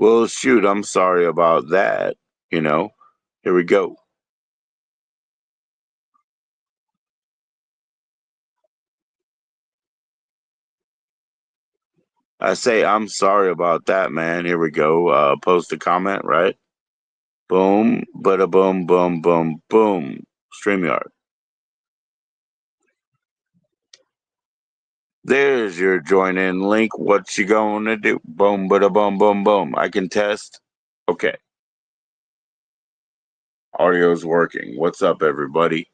Well, shoot, I'm sorry about that. You know, here we go. I say I'm sorry about that, man. Here we go. Post a comment, right? Boom, bada boom, boom, boom, boom. StreamYard. There's your join in link. What you gonna do? Boom, bada boom, boom, boom. I can test. Okay. Audio's working. What's up, everybody?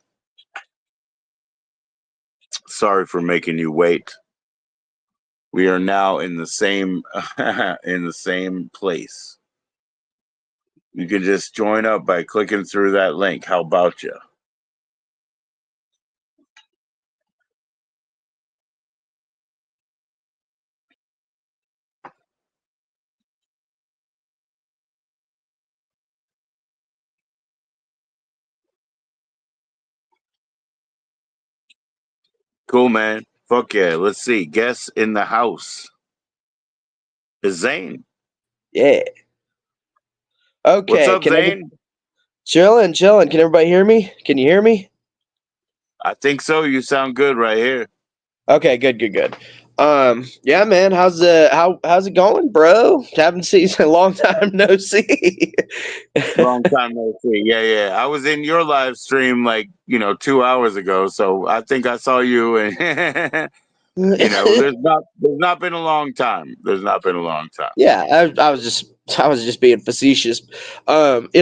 Sorry for making you wait. We are now in the same in the same place. You can just join up by clicking through that link. How about you? Cool, man. Fuck yeah. Let's see. Guess in the house is Zane. Yeah. What's Okay. up, Zane? Chilling. Can everybody hear me? Can you hear me? I think so. You sound good right here. Okay. Good. Yeah, man. How's it going, bro? Haven't seen a long time no see. Long time no see. Yeah. I was in your live stream like 2 hours ago, so I think I saw you. And there's not been a long time. There's not been a long time. Yeah, I was just being facetious. It's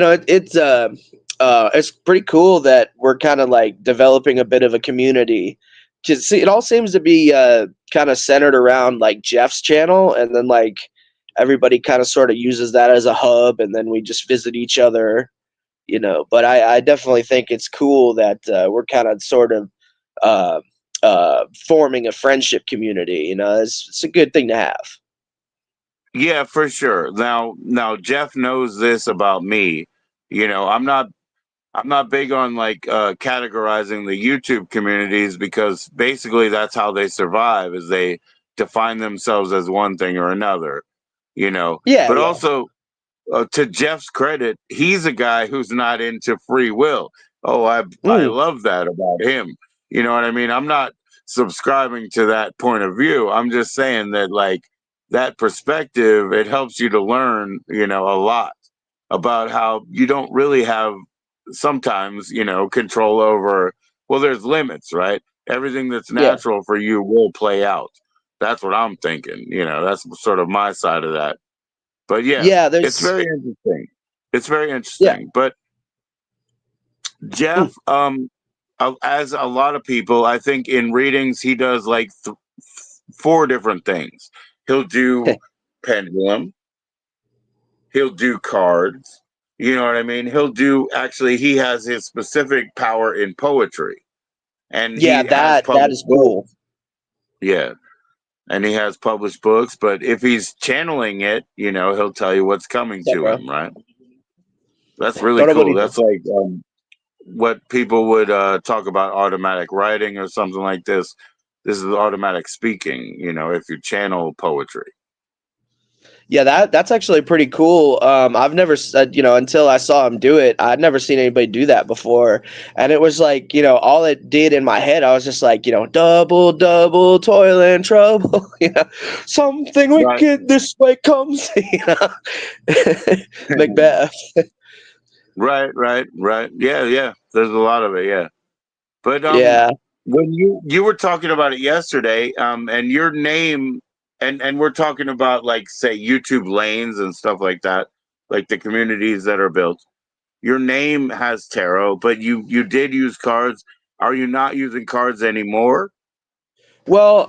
pretty cool that we're kind of like developing a bit of a community. Just see, it all seems to be kind of centered around like Jeff's channel, and then like everybody kind of sort of uses that as a hub, and then we just visit each other. But I definitely think it's cool that we're kind of sort of uh, forming a friendship community. It's a good thing to have. Yeah, for sure. Now Jeff knows this about me. I'm not big on like categorizing the YouTube communities because basically that's how they survive is they define themselves as one thing or another, Yeah, But yeah. also to Jeff's credit, he's a guy who's not into free will. Oh, I Mm, love that about him. You know what I mean? I'm not subscribing to that point of view. I'm just saying that like that perspective, it helps you to learn, a lot about how you don't really have sometimes, control over, well, there's limits, right? Everything that's yeah. natural for you will play out. That's what I'm thinking. That's sort of my side of that. But yeah, Yeah, it's there's very interesting. It's very yeah. interesting. But Mm, Jeff, as a lot of people, I think in readings he does like four different things. He'll do pendulum. He'll do cards. You know what I mean? He'll do actually. He has his specific power in poetry, and yeah, he has that published is books. cool. Yeah, and he has published books. But if he's channeling it, he'll tell you what's coming What's up, to bro? him. Right? That's really Don't know what cool. he That's like what people would talk about automatic writing or something like this. This is automatic speaking, if you channel poetry. Yeah, that's actually pretty cool. I've never said, until I saw him do it, I'd never seen anybody do that before. And it was like, all it did in my head, I was just like, double, double, toil and trouble, something Right. wicked this way comes, Macbeth. right. Yeah. There's a lot of it, yeah. But Yeah. when you were talking about it yesterday, and your name and we're talking about like say YouTube lanes and stuff like that, like the communities that are built. Your name has tarot, but you did use cards. Are you not using cards anymore Well,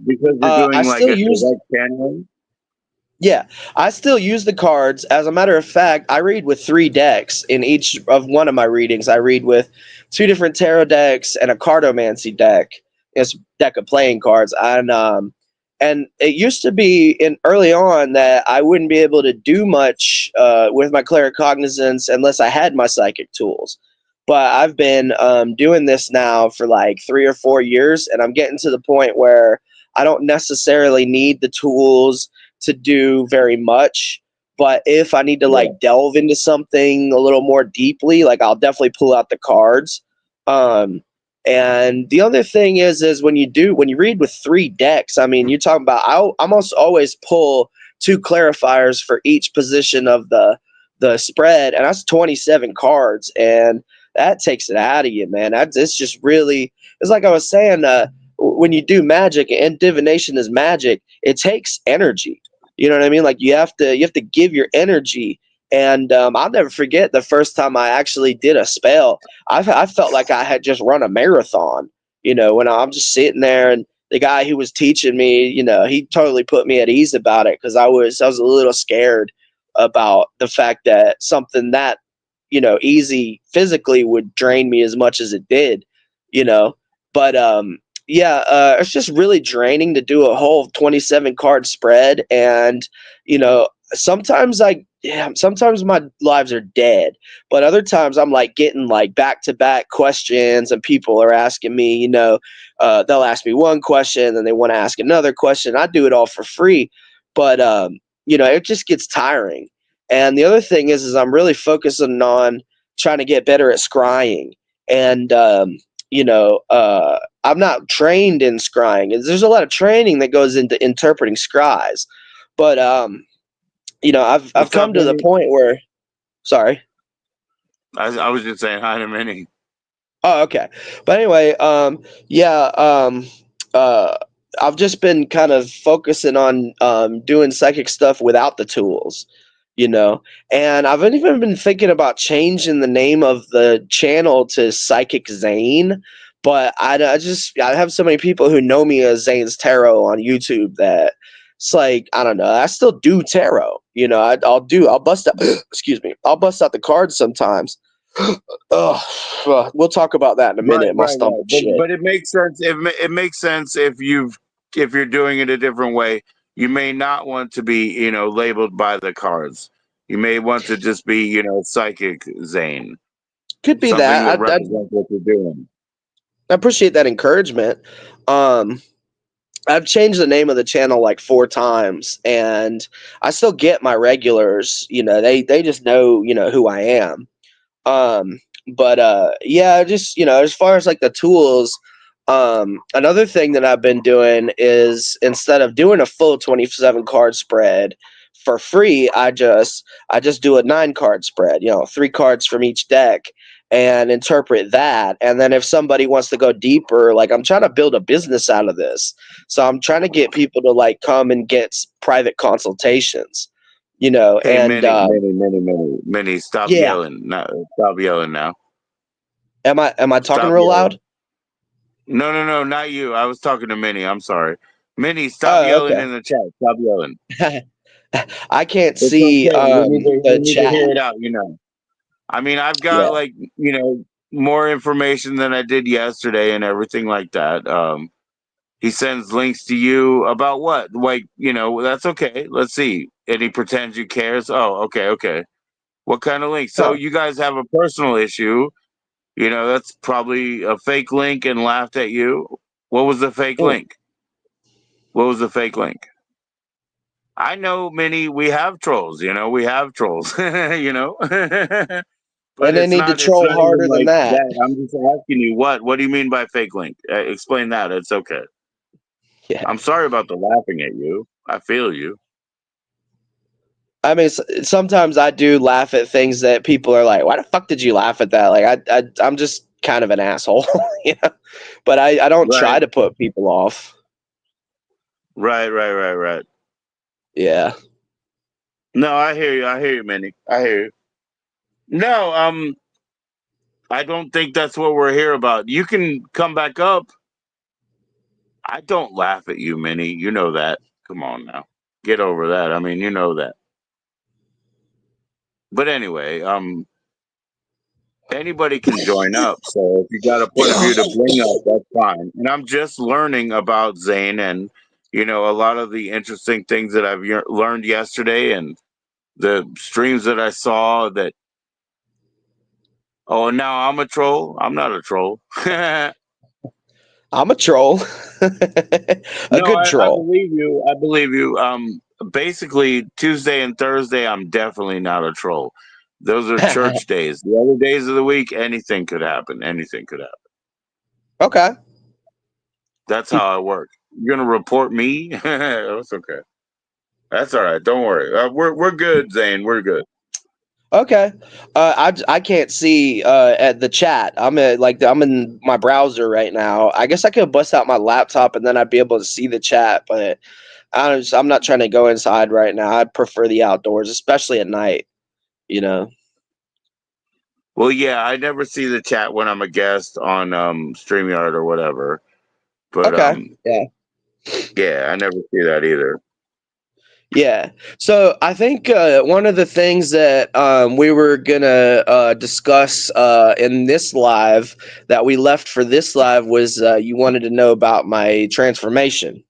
because you're I doing like still a use direct channeling? Yeah, I still use the cards. As a matter of fact, I read with three decks in each of one of my readings. I read with two different tarot decks and a cardomancy deck. It's a deck of playing cards, and it used to be in early on that I wouldn't be able to do much with my claircognizance unless I had my psychic tools. But I've been doing this now for like 3 or 4 years, and I'm getting to the point where I don't necessarily need the tools to do very much. But if I need to Yeah. like delve into something a little more deeply, like I'll definitely pull out the cards. Um, and the other thing is when you read with three decks, I mean, you're talking about I almost always pull two clarifiers for each position of the spread, and that's 27 cards, and that takes it out of you, man. It's just really, it's like I was saying, when you do magic and divination is magic, it takes energy. You know what I mean? Like you have to give your energy. And I'll never forget the first time I actually did a spell. I felt like I had just run a marathon. You know, when I'm just sitting there, and the guy who was teaching me, you know, he totally put me at ease about it, because I was a little scared about the fact that something that, you know, easy physically would drain me as much as it did. You know, but yeah, it's just really draining to do a whole 27 card spread. And, you know, sometimes my lives are dead, but other times I'm like getting like back to back questions, and people are asking me, you know, they'll ask me one question and they want to ask another question. I do it all for free, but, you know, it just gets tiring. And the other thing is I'm really focusing on trying to get better at scrying. And, you know, I'm not trained in scrying. There's a lot of training that goes into interpreting scries, but you know, I've What's up, come to the Minnie? point where, sorry. I was just saying hi to Minnie. Oh, okay. But anyway, yeah, uh, I've just been kind of focusing on doing psychic stuff without the tools, you know. And I've even been thinking about changing the name of the channel to Psychic Zane, but I have so many people who know me as Zane's Tarot on YouTube that it's like, I don't know. I still do tarot, you know. I'll bust out. Excuse me. I'll bust out the cards sometimes. Oh, we'll talk about that in a Right, minute. My right, stomach right. shit. But it makes sense. It makes sense if you're doing it a different way. You may not want to be, you know, labeled by the cards. You may want to just be, you know, psychic Zane, Could be something that. that represents what you're doing. I appreciate that encouragement. Um, I've changed the name of the channel like 4 times, and I still get my regulars. You know, they just know, you know, who I am. Um, but yeah, just, you know, as far as like the tools, another thing that I've been doing is, instead of doing a full 27 card spread for free, I just do a 9 card spread, you know, 3 cards from each deck, and interpret that. And then if somebody wants to go deeper, like I'm trying to build a business out of this. So I'm trying to get people to like come and get private consultations, you know. Hey, And Minnie, stop yeah. yelling. No, stop yelling now. Am I talking Stop real loud? yelling. No, no, no, not you. I was talking to Minnie. I'm sorry. Minnie, stop Oh, yelling okay. in the chat. Stop yelling. I can't It's see okay. We the need to chat. hear it out, you know. I mean, I've got Yeah. like, you know, more information than I did yesterday and everything like that. He sends links to you about what? Like, you know, that's okay. Let's see. And he pretends you cares. Oh, okay, okay. What kind of link? So Huh. you guys have a personal issue. You know, that's probably a fake link and laughed at you. What was the fake Mm. link? What was the fake link? I know, Minnie, we have trolls, you know, we have trolls, you know. But And they need to it's troll not even harder than like that. that. I'm just asking you what do you mean by fake link? Explain that. It's okay. Yeah. I'm sorry about the laughing at you. I feel you. I mean, sometimes I do laugh at things that people are like, "Why the fuck did you laugh at that?" Like, I'm just kind of an asshole, you know. But I don't Right, try to put people off. right. Yeah. No, I hear you. I hear you, Minnie. I hear you. No, I don't think that's what we're here about. You can come back up. I don't laugh at you, Minnie. You know that. Come on now. Get over that. I mean, you know that. But anyway, anybody can join up. So if you got a point of view to bring up, that's fine. And I'm just learning about Zane and, you know, a lot of the interesting things that I've learned yesterday and the streams that I saw that, oh, now I'm a troll. I'm not a troll. No, I'm a troll, a good I troll. believe you. I believe you. basically Tuesday and Thursday, I'm definitely not a troll. Those are church days. The other days of the week, anything could happen. Anything could happen. Okay. That's how I work. You're gonna report me? That's okay. That's all right. Don't worry. We're good, Zane. We're good. Okay. I can't see at the chat. I'm in my browser right now. I guess I could bust out my laptop and then I'd be able to see the chat, but I'm not trying to go inside right now. I prefer the outdoors, especially at night, you know. Well, yeah, I never see the chat when I'm a guest on StreamYard or whatever. But Okay. Yeah. yeah, I never see that either. Yeah. So I think one of the things that we were gonna discuss in this live that we left for this live was you wanted to know about my transformation.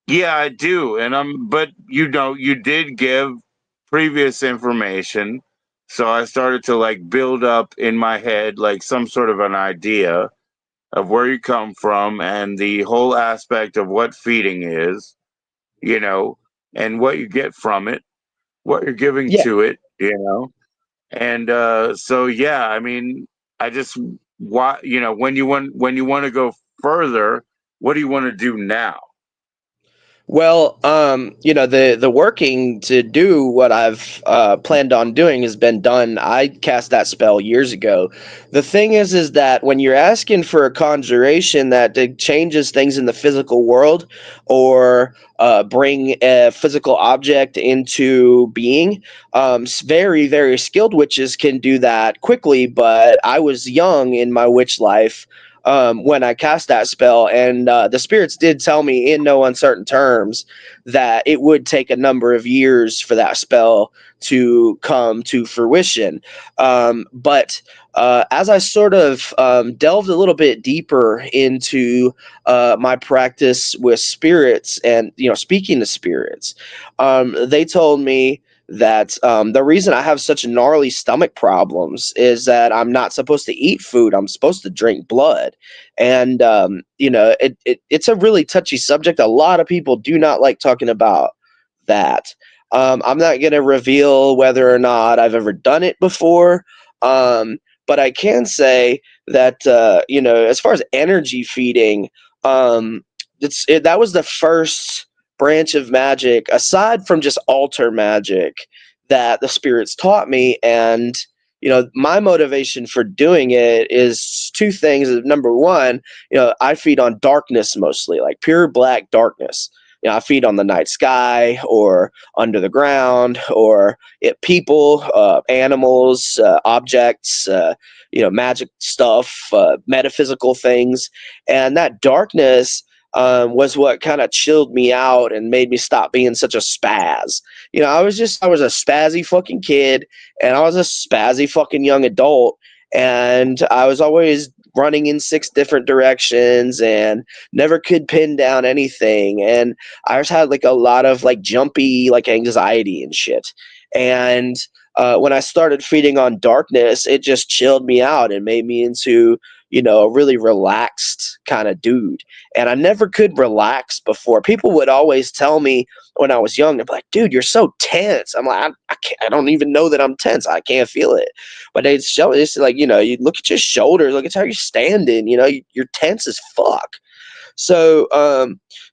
Yeah, I do. And but you did give previous information. So I started to like build up in my head like some sort of an idea of where you come from and the whole aspect of what feeding is, you know, and what you get from it, what you're giving Yeah. to it, And so yeah, I mean, I just why when you want to go further, what do you want to do now? Well, the working to do what I've planned on doing has been done. I cast that spell years ago. The thing is that when you're asking for a conjuration that changes things in the physical world or bring a physical object into being, very, very skilled witches can do that quickly. But I was young in my witch life when I cast that spell, and the spirits did tell me in no uncertain terms that it would take a number of years for that spell to come to fruition. But as I sort of delved a little bit deeper into my practice with spirits and speaking to spirits, they told me that the reason I have such gnarly stomach problems is that I'm not supposed to eat food. I'm supposed to drink blood. And, it's a really touchy subject. A lot of people do not like talking about that. I'm not going to reveal whether or not I've ever done it before. But I can say that, as far as energy feeding, that was the first branch of magic aside from just altar magic that the spirits taught me. And my motivation for doing it is two things. Number one, I feed on darkness, mostly like pure black darkness. I feed on the night sky or under the ground or people, animals, objects, magic stuff, metaphysical things. And that darkness was what kind of chilled me out and made me stop being such a spaz. I was a spazzy fucking kid, and I was a spazzy fucking young adult, and I was always running in six different directions and never could pin down anything. And I just had like a lot of like jumpy like anxiety and shit. And when I started feeding on darkness, it just chilled me out and made me into a really relaxed kind of dude. And I never could relax before. People would always tell me when I was young, they'd be like, dude, you're so tense. I'm like, I don't even know that I'm tense. I can't feel it. But they'd show it's like, you look at your shoulders, look at how you're standing, you're tense as fuck. So,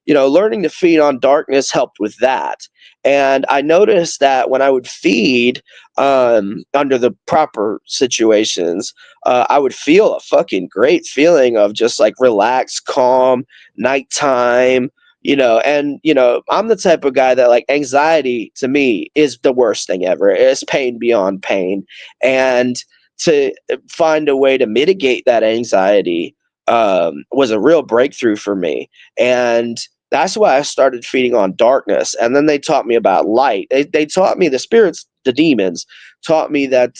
learning to feed on darkness helped with that. And I noticed that when I would feed under the proper situations, I would feel a fucking great feeling of just like relaxed, calm, nighttime. I'm the type of guy that like anxiety to me is the worst thing ever. It's pain beyond pain. And to find a way to mitigate that anxiety was a real breakthrough for me. And that's why I started feeding on darkness. And then they taught me about light. They taught me the spirits, the demons, taught me that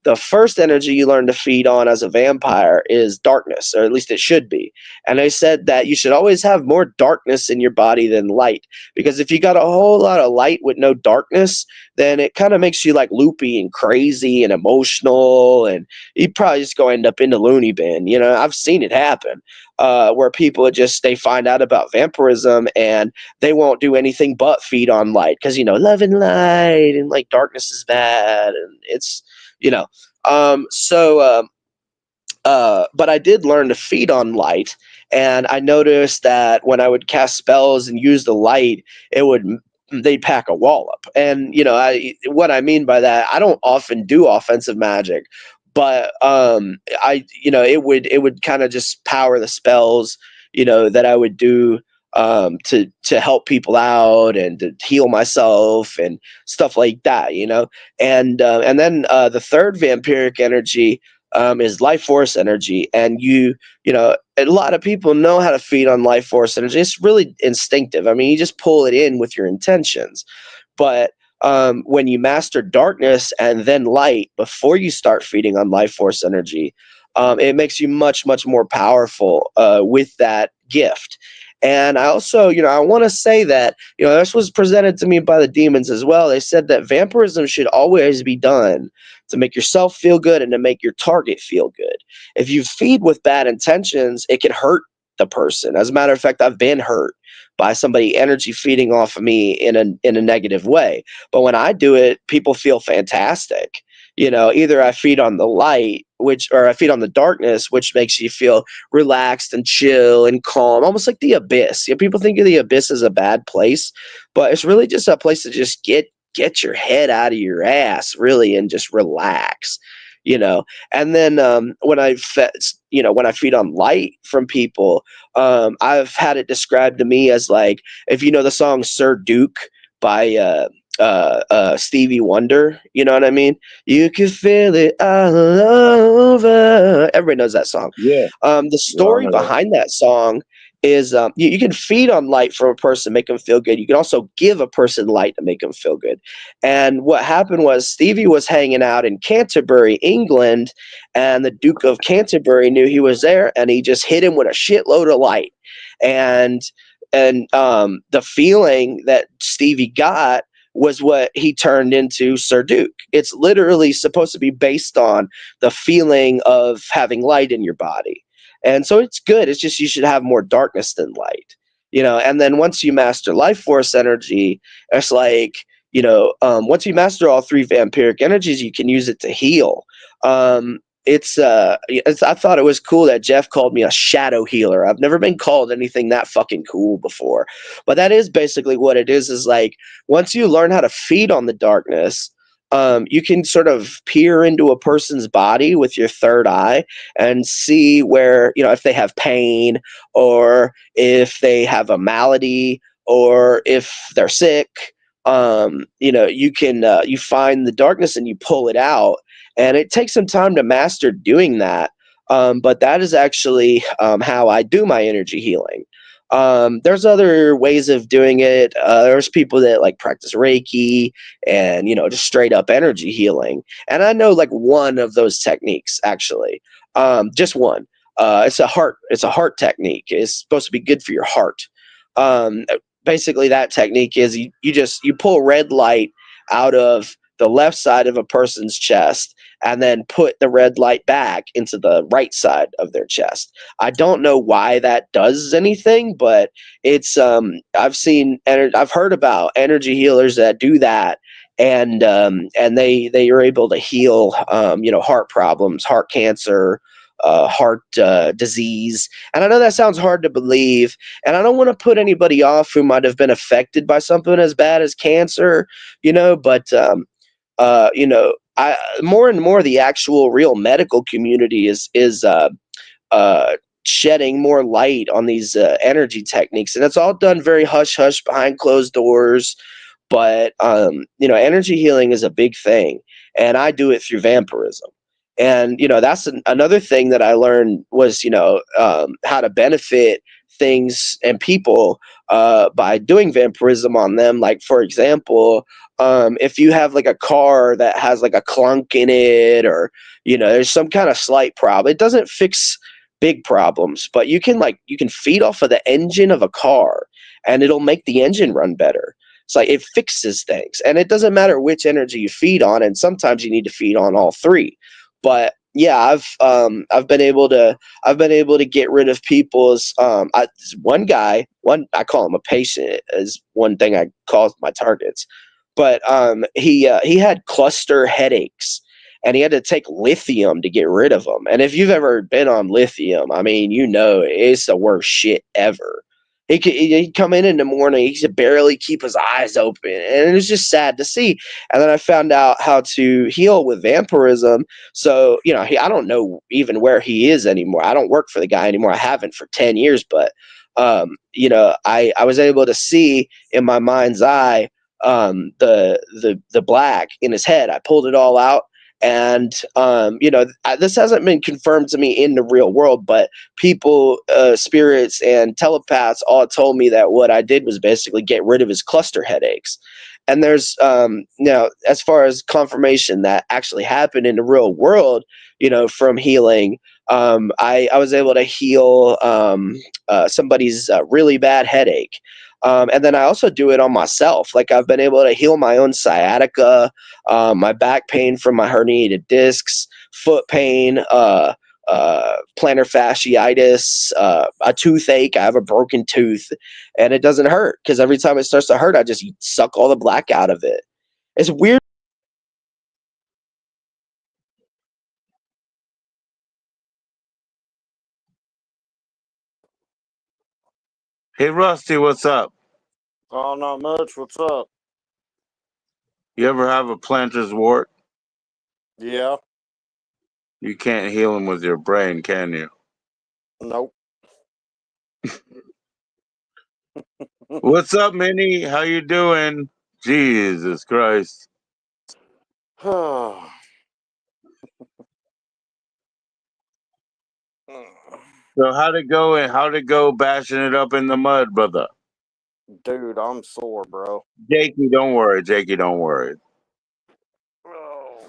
the first energy you learn to feed on as a vampire is darkness, or at least it should be. And they said that you should always have more darkness in your body than light. Because if you got a whole lot of light with no darkness, then it kind of makes you like loopy and crazy and emotional, and you probably just go end up in the loony bin. I've seen it happen. where people just they find out about vampirism and they won't do anything but feed on light because love and light and like darkness is bad and it's you know so but I did learn to feed on light, and I noticed that when I would cast spells and use the light, it would they'd pack a wallop. And what I mean by that, I don't often do offensive magic, but it would kind of just power the spells that I would do to help people out and to heal myself and stuff like that. And then the third vampiric energy is life force energy. And a lot of people know how to feed on life force energy. It's really instinctive. I mean, you just pull it in with your intentions. But when you master darkness and then light before you start feeding on life force energy, it makes you much, much more powerful with that gift. And I also, I want to say that, this was presented to me by the demons as well. They said that vampirism should always be done to make yourself feel good and to make your target feel good. If you feed with bad intentions, it can hurt the person. As a matter of fact, I've been hurt by somebody energy feeding off of me in a negative way. But when I do it, people feel fantastic. Either I feed on the light, or I feed on the darkness, which makes you feel relaxed and chill and calm, almost like the abyss. People think of the abyss as a bad place, but it's really just a place to just get your head out of your ass, really, and just relax. And then when I feed on light from people, I've had it described to me as like, if you know the song Sir Duke by Stevie Wonder, you know what I mean? You can feel it all over. Everybody knows that song. Yeah, The we all story know that. behind that song is you can feed on light from a person, make them feel good. You can also give a person light to make them feel good. And what happened was Stevie was hanging out in Canterbury, England, and the Duke of Canterbury knew he was there, and he just hit him with a shitload of light. And the feeling that Stevie got was what he turned into Sir Duke. It's literally supposed to be based on the feeling of having light in your body. And so it's good. It's just you should have more darkness than light. And then once you master life force energy, it's like, once you master all three vampiric energies, you can use it to heal. I thought it was cool that Jeff called me a shadow healer. I've never been called anything that fucking cool before. But that is basically what it is like once you learn how to feed on the darkness, you can sort of peer into a person's body with your third eye and see where, if they have pain or if they have a malady or if they're sick. You find the darkness and you pull it out, and it takes some time to master doing that. But that is actually how I do my energy healing. There's other ways of doing it. There's people that like practice Reiki and just straight up energy healing. And I know like one of those techniques actually, just one. It's a heart technique. It's supposed to be good for your heart. Um, Basically, that technique is you pull red light out of the left side of a person's chest and then put the red light back into the right side of their chest. I don't know why that does anything, but it's I've heard about energy healers that do that, and they are able to heal heart problems, heart cancer, heart disease. And I know that sounds hard to believe, and I don't want to put anybody off who might have been affected by something as bad as cancer, but I more and more the actual real medical community is shedding more light on these energy techniques, and it's all done very hush hush behind closed doors. But energy healing is a big thing, and I do it through vampirism. And that's another thing that I learned was how to benefit things and people by doing vampirism on them. Like, for example, if you have like a car that has like a clunk in it, or there's some kind of slight problem, it doesn't fix big problems, but you can feed off of the engine of a car and it'll make the engine run better. It's like it fixes things, and it doesn't matter which energy you feed on, and sometimes you need to feed on all three. But yeah, I've been able to get rid of people's one guy, one I call him a patient is one thing I call my targets, but he had cluster headaches, and he had to take lithium to get rid of them. And if you've ever been on lithium, I mean, you know, it's the worst shit ever. He'd come in the morning, he could barely keep his eyes open, and it was just sad to see. And then I found out how to heal with vampirism. So, you know, I don't know even where he is anymore. I don't work for the guy anymore. I haven't for 10 years, but, you know, I was able to see in my mind's eye the black in his head. I pulled it all out. And, you know, this hasn't been confirmed to me in the real world, but people, spirits, and telepaths all told me that what I did was basically get rid of his cluster headaches. And there's now, as far as confirmation that actually happened in the real world, you know, from healing, I was able to heal somebody's really bad headache. And then I also do it on myself. Like I've been able to heal my own sciatica, my back pain from my herniated discs, foot pain, plantar fasciitis, a toothache. I have a broken tooth, and it doesn't hurt because every time it starts to hurt, I just suck all the black out of it. It's weird. Hey, Rusty, what's up? Oh, not much. What's up? You ever have a plantar's wart? Yeah. You can't heal them with your brain, can you? Nope. What's up, Minnie? How you doing? Jesus Christ. So how'd it go, and how'd it go bashing it up in the mud, brother? Dude, I'm sore, bro. Jakey, don't worry. Jakey, don't worry. Oh.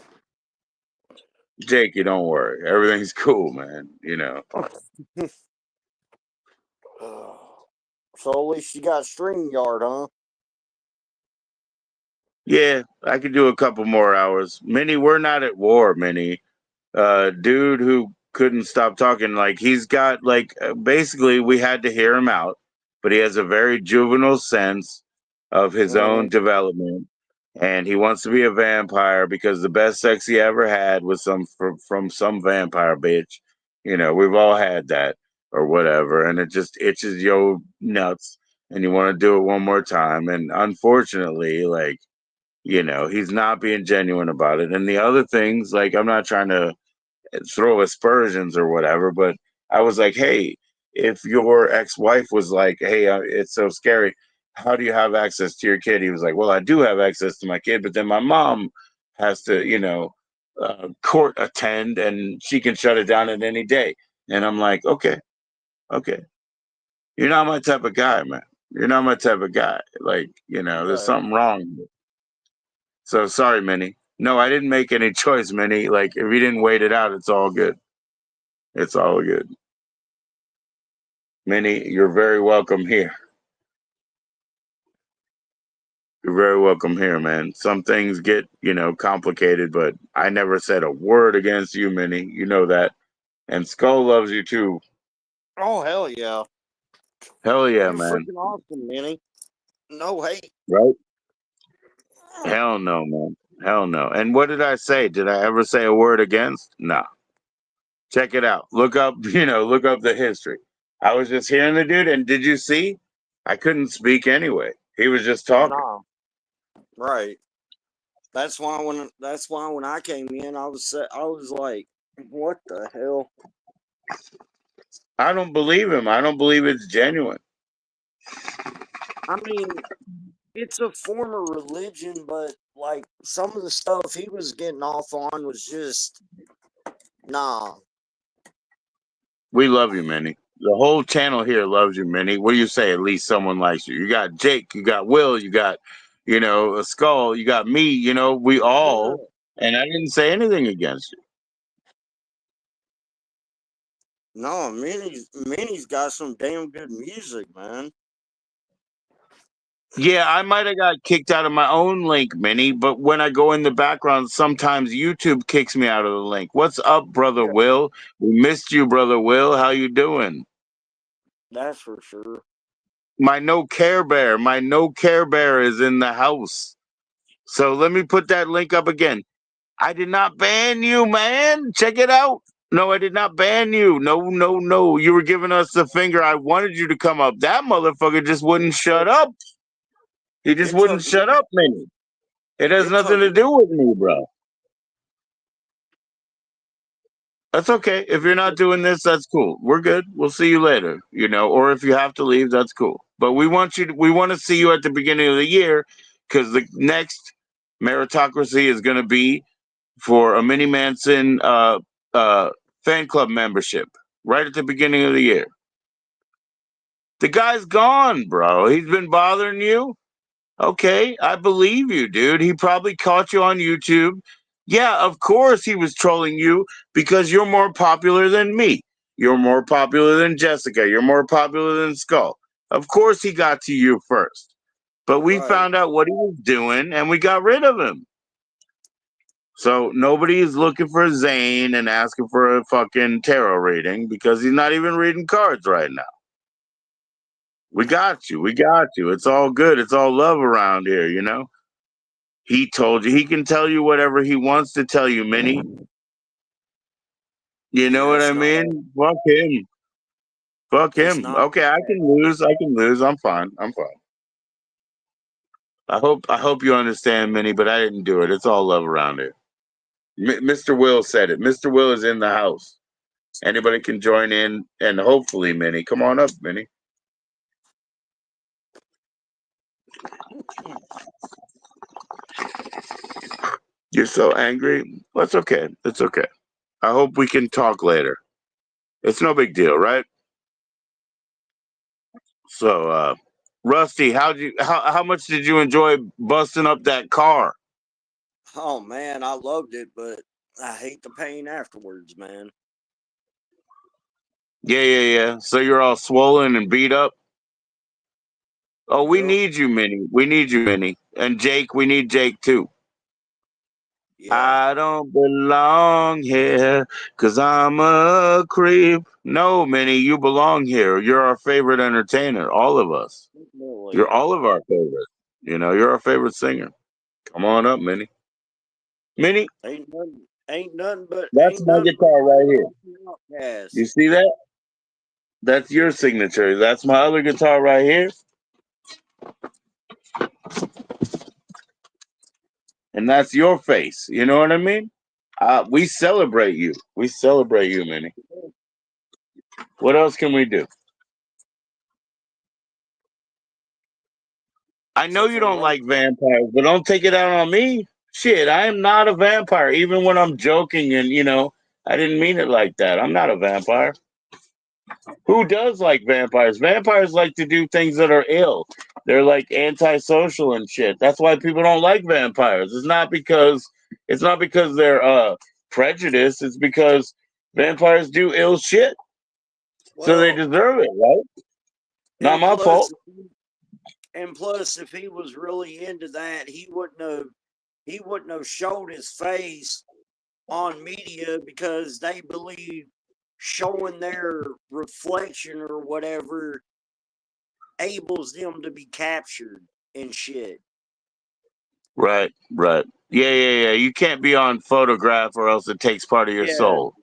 Jakey, don't worry. Everything's cool, man. You know. So at least you got StreamYard, huh? Yeah, I could do a couple more hours. Minnie, we're not at war, Minnie. Dude who couldn't stop talking, like he's got like basically we had to hear him out, but he has a very juvenile sense of his own Mm-hmm. development, and he wants to be a vampire because the best sex he ever had was from some vampire bitch. You know, we've all had that or whatever, and it just itches your nuts, and you want to do it one more time. And unfortunately, like, you know, he's not being genuine about it. And the other things, like, I'm not trying to throw aspersions or whatever, but I was like, hey, if your ex-wife was like, hey, it's so scary, how do you have access to your kid? He was like, well, I do have access to my kid, but then my mom has to, you know, court attend, and she can shut it down at any day. And I'm like, okay, okay, you're not my type of guy, man. You're not my type of guy. Like, you know, there's Right. something wrong. So sorry, Minnie. No, I didn't make any choice, Minnie. Like, if you didn't wait it out, it's all good. It's all good. Minnie, you're very welcome here. You're very welcome here, man. Some things get, you know, complicated, but I never said a word against you, Minnie. You know that. And Skull loves you too. Oh, hell yeah. Hell yeah, You're man. freaking awesome, Minnie. No hate. Right? Hell no, man. Hell no. And what did I say? Did I ever say a word against? No. Check it out. Look up, you know, look up the history. I was just hearing the dude, and did you see? I couldn't speak anyway. He was just talking. Nah. Right. That's why when I came in, I was like, what the hell? I don't believe him. I don't believe it's genuine. I mean, it's a form of religion, but like some of the stuff he was getting off on was just nah. We love you, Minnie. The whole channel here loves you, Minnie. What do you say? At least someone likes you. You got Jake, you got Will, you got, you know, a Skull, you got me, you know, we all, Yeah. and I didn't say anything against you. No, Minnie's got some damn good music, man. Yeah, I might have got kicked out of my own link, Minnie, but when I go in the background, sometimes YouTube kicks me out of the link. What's up, brother Yeah, Will? We missed you, brother Will. How you doing? that's for sure. My no care bear is in the house. So let me put that link up again. I did not ban you, man. Check it out. No, I did not ban you. No, no, no. You were giving us the finger. I wanted you to come up. That motherfucker just wouldn't shut up. He just It wouldn't took shut up, Minnie. It has it nothing took to do with me, bro. That's okay. If you're not doing this, that's cool. We're good. We'll see you later, or if you have to leave, that's cool. But we want to see you at the beginning of the year because the next meritocracy is going to be for a Mini Manson uh, fan club membership right at the beginning of the year. The guy's gone, bro. He's been bothering you. Okay, I believe you, dude. He probably caught you on YouTube. Yeah, of course he was trolling you because you're more popular than me. You're more popular than Jessica. You're more popular than Skull. Of course he got to you first. But we right. found out what he was doing and we got rid of him. So nobody is looking for Zane and asking for a fucking tarot reading because he's not even reading cards right now. We got you. We got you. It's all good. It's all love around here. He told you. He can tell you whatever he wants to tell you, Minnie. You know Yeah, what I it's not. mean? Fuck him. Fuck It's him. not. Okay, I can lose. I can lose. I'm fine. I'm fine. I hope you understand, Minnie, but I didn't do it. It's all love around here. Mr. Will said it. Mr. Will is in the house. Anybody can join in, and hopefully, Minnie, come on up, Minnie. You're so angry. That's okay. It's okay. I hope we can talk later. It's no big deal, right? So, Rusty, how much did you enjoy busting up that car? Oh man, I loved it, but I hate the pain afterwards, man. Yeah, yeah, yeah. So you're all swollen and beat up. Oh, we Yep. need you, Minnie. We need you, Minnie. And Jake, we need Jake too. Yeah. I don't belong here because I'm a creep. No, Minnie, you belong here. You're our favorite entertainer, all of us. Definitely. You're all of our favorites. You're our favorite singer. Come on up, Minnie. Minnie, that's Ain't my nothing but guitar right here. You outcast. see that? That's your signature. That's my other guitar right here. And that's your face. You know what I mean? We celebrate you. We celebrate you, Minnie. What else can we do? I know Except you for don't rain. like vampires, but don't take it out on me. Shit, I am not a vampire. Even when I'm joking and, I didn't mean it like that. I'm not a vampire. Who does like vampires? Vampires like to do things that are ill. They're like antisocial and shit. That's why people don't like vampires. It's not because they're prejudiced. It's because vampires do ill shit. So they Well, deserve it, right? Not and my plus, fault. if he was really into that, he wouldn't have showed his face on media because they believe showing their reflection or whatever enables them to be captured and shit. Right, right. Yeah, yeah, yeah. You can't be on photograph or else it takes part of your Yeah. soul.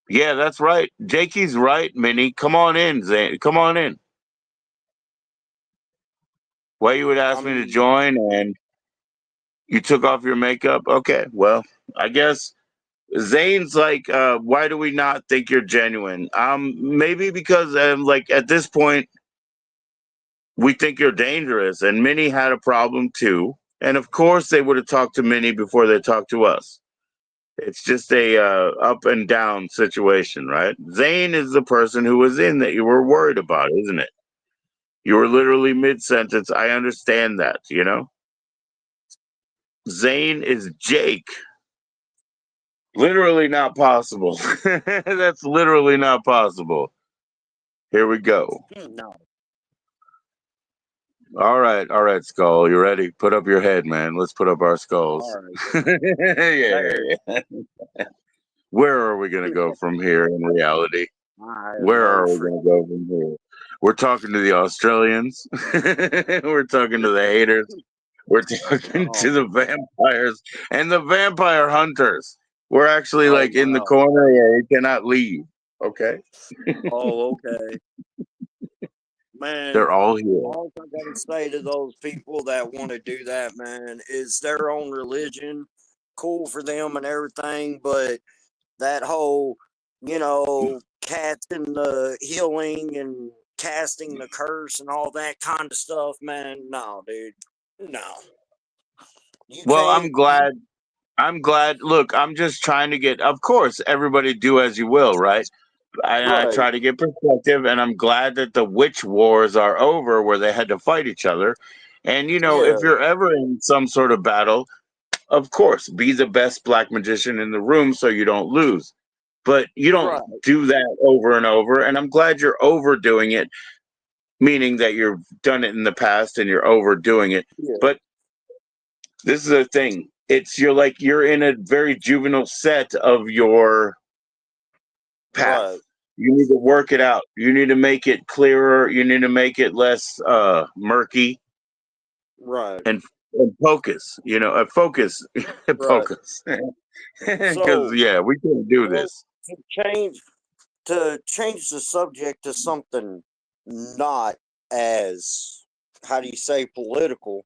Yeah, that's right. Jakey's right, Minnie. Come on in, Zane. Come on in. Why you would I ask me to mean, join and you took off your makeup? Okay, well, I guess Zane's like, why do we not think you're genuine? Maybe because like at this point we think you're dangerous, and Minnie had a problem too. And of course they would have talked to Minnie before they talked to us. It's just a up and down situation, right? Zane is the person who was in that you were worried about, isn't it? You were literally mid sentence. I understand that. Zane is Jake. Literally not possible. That's literally not possible. Here we go. no. All right, Skull. You ready? Put up your head, man. Let's put up our skulls. All right. Yeah. Where are we gonna go from here in reality? Where are we gonna go from here? We're talking to the Australians. We're talking to the haters. We're talking to the vampires and the vampire hunters. We're actually like in the corner where we cannot leave. Okay. Oh, okay. Man, They're all here. all I gotta say to those people that want to do that, man, is their own religion. Cool for them and everything, but that whole, casting the healing and casting the curse and all that kind of stuff, man, no, dude. No. You Well, can't. I'm glad. Look, I'm just trying to get. Of course, everybody do as you will, right? I Right. try to get perspective, and I'm glad that the witch wars are over, where they had to fight each other. And Yeah. if you're ever in some sort of battle, of course, be the best black magician in the room so you don't lose. But you don't Right. do that over and over. And I'm glad you're overdoing it, meaning that you've done it in the past and you're overdoing it. Yeah. But this is a thing. You're in a very juvenile set of your path. Right. You need to work it out. You need to make it clearer. You need to make it less murky Right. and focus. Focus, Right. focus. Because So, we can't do well, this. to change the subject to something not as, how do you say, political.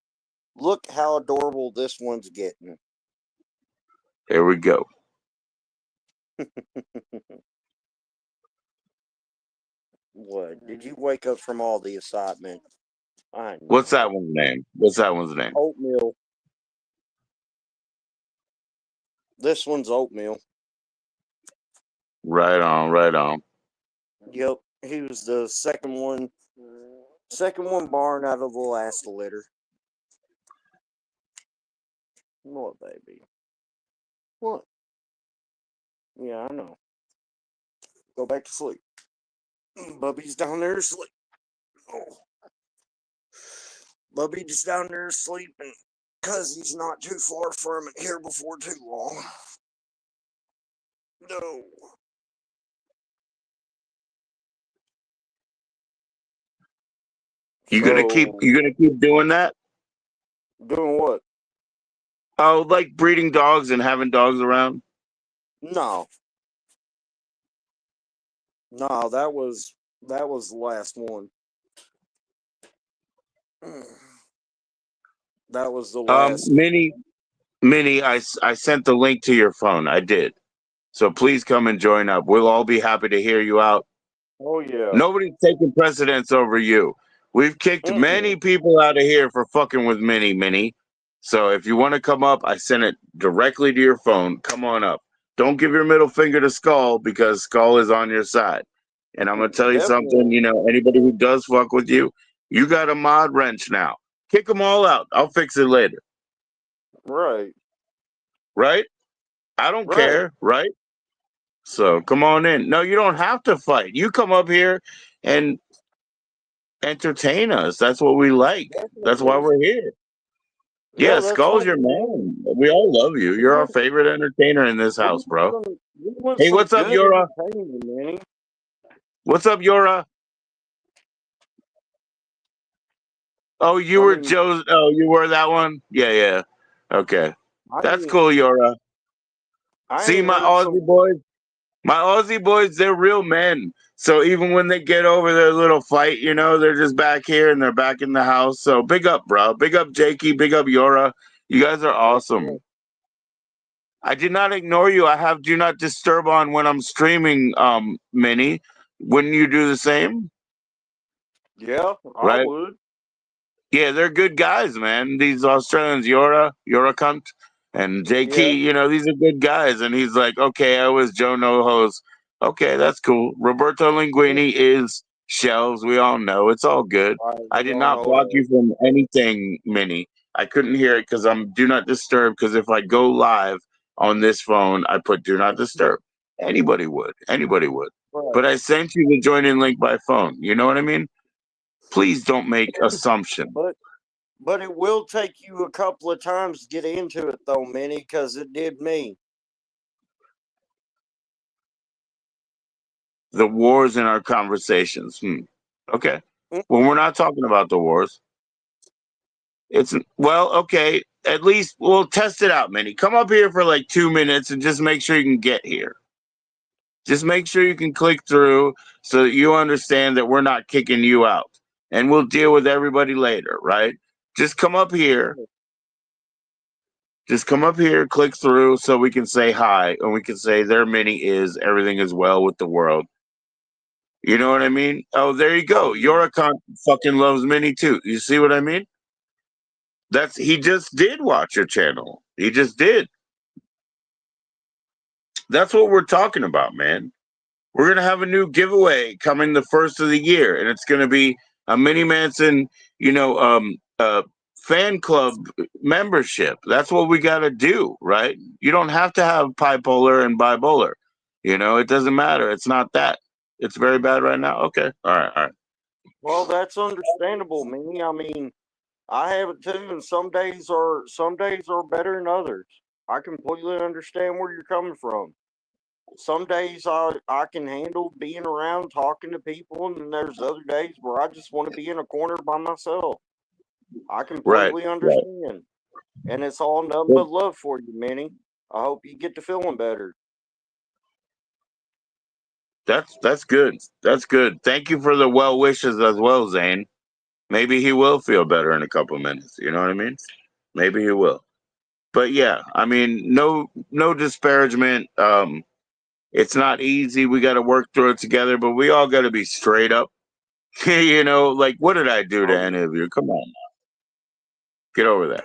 Look how adorable this one's getting. Here we go. What? Did you wake up from all the excitement? I know. What's that one's name? Oatmeal. This one's oatmeal. Right on, right on. Yep. He was the second one born out of the last litter. What, baby? What? Yeah, I know. Go back to sleep. Bubby's down there asleep. Oh. Bubby's down there sleeping because he's not too far from it here before too long. No. You gonna keep doing that? Doing what? Oh, like breeding dogs and having dogs around? No. No, that was the last one. That was the last. Minnie, I sent the link to your phone. I did. So please come and join up. We'll all be happy to hear you out. Oh yeah. Nobody's taking precedence over you. We've kicked many people out of here for fucking with Minnie. So if you want to come up, I sent it directly to your phone. Come on up. Don't give your middle finger to Skull because Skull is on your side. And I'm gonna tell you something. Anybody who does fuck with you, you got a mod wrench now. Kick them all out. I'll fix it later. Right. Right? I don't care. Right? So come on in. No, you don't have to fight. You come up here and entertain us. That's what we like. That's why we're here. Yeah, Skull's your man. We all love you. You're our favorite entertainer in this house, bro. Hey, what's up, Yora? What's up, Yora? Oh, you were Joe's. Oh, you were that one? Yeah. Okay. That's cool, Yora. See, my Aussie boys, they're real men. So even when they get over their little fight, they're just back here and they're back in the house. So big up, bro. Big up, Jakey. Big up, Yora. You guys are awesome. I did not ignore you. I have do not disturb on when I'm streaming, Minnie. Wouldn't you do the same? Yeah, right? I would. Yeah, they're good guys, man. These Australians, Yora cunt, and JK, these are good guys. And he's like, okay, I was Joe No-Ho's. Okay, that's cool. Roberto Linguini is shelves. We all know. It's all good. I did not block you from anything, Minnie. I couldn't hear it because I'm do not disturb, because if I go live on this phone, I put do not disturb. Anybody would. Right. But I sent you the join in link by phone. You know what I mean? Please don't make assumptions. But it will take you a couple of times to get into it, though, Minnie, because it did me. The wars in our conversations. Okay. Well, we're not talking about the wars. It's well, okay. At least we'll test it out, Minnie. Come up here for like 2 minutes and just make sure you can get here. Just make sure you can click through so that you understand that we're not kicking you out. And we'll deal with everybody later, right? Just come up here. Just come up here, click through so we can say hi and we can say there Minnie is, everything is well with the world. You know what I mean? Oh, there you go. Yoricon fucking loves Minnie too. You see what I mean? He just did watch your channel. He just did. That's what we're talking about, man. We're gonna have a new giveaway coming the first of the year, and it's gonna be a Mini Manson, fan club membership. That's what we gotta do, right? You don't have to have bipolar and bipolar. It doesn't matter. It's not that. It's very bad right now. Okay. All right. Well, that's understandable, Minnie. I mean, I have it too, and some days are better than others. I completely understand where you're coming from. Some days I can handle being around talking to people, and then there's other days where I just want to be in a corner by myself. I Right. completely understand. And it's all nothing but love for you, Minnie. I hope you get to feeling better. That's good. That's good. Thank you for the well wishes as well, Zane. Maybe he will feel better in a couple of minutes. You know what I mean? Maybe he will. But yeah, I mean, no disparagement. It's not easy. We got to work through it together, but we all got to be straight up. Like what did I do to any of you? Come on, now. Get over that.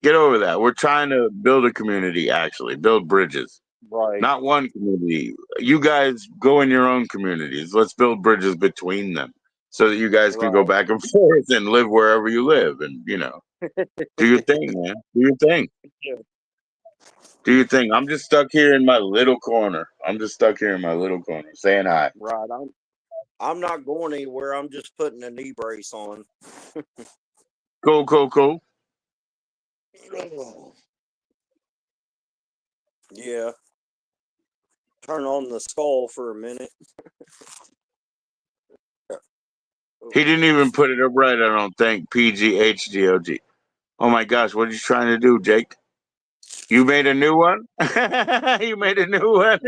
Get over that. We're trying to build a community, actually, build bridges. Right. Not one community. You guys go in your own communities. Let's build bridges between them so that you guys can go back and forth and live wherever you live and, do your thing, man. Do your thing. Yeah. Do your thing. I'm just stuck here in my little corner. Saying hi. Right. I'm not going anywhere. I'm just putting a knee brace on. Cool. Yeah. Turn on the skull for a minute. He didn't even put it up right, I don't think. PGHGOG. Oh my gosh, what are you trying to do, Jake? You made a new one? You made a new one?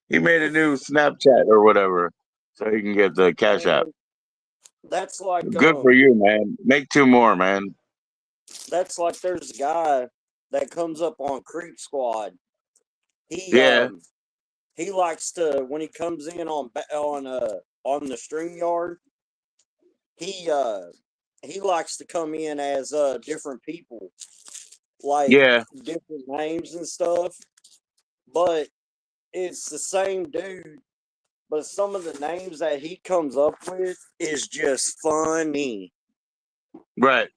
He made a new Snapchat or whatever so he can get the Cash App. That's like Good for you, man. Make 2 more, man. That's like there's a guy that comes up on Creep Squad. He he likes to when he comes in on the StreamYard, he likes to come in as different people, like different names and stuff. But it's the same dude. But some of the names that he comes up with is just funny. Right.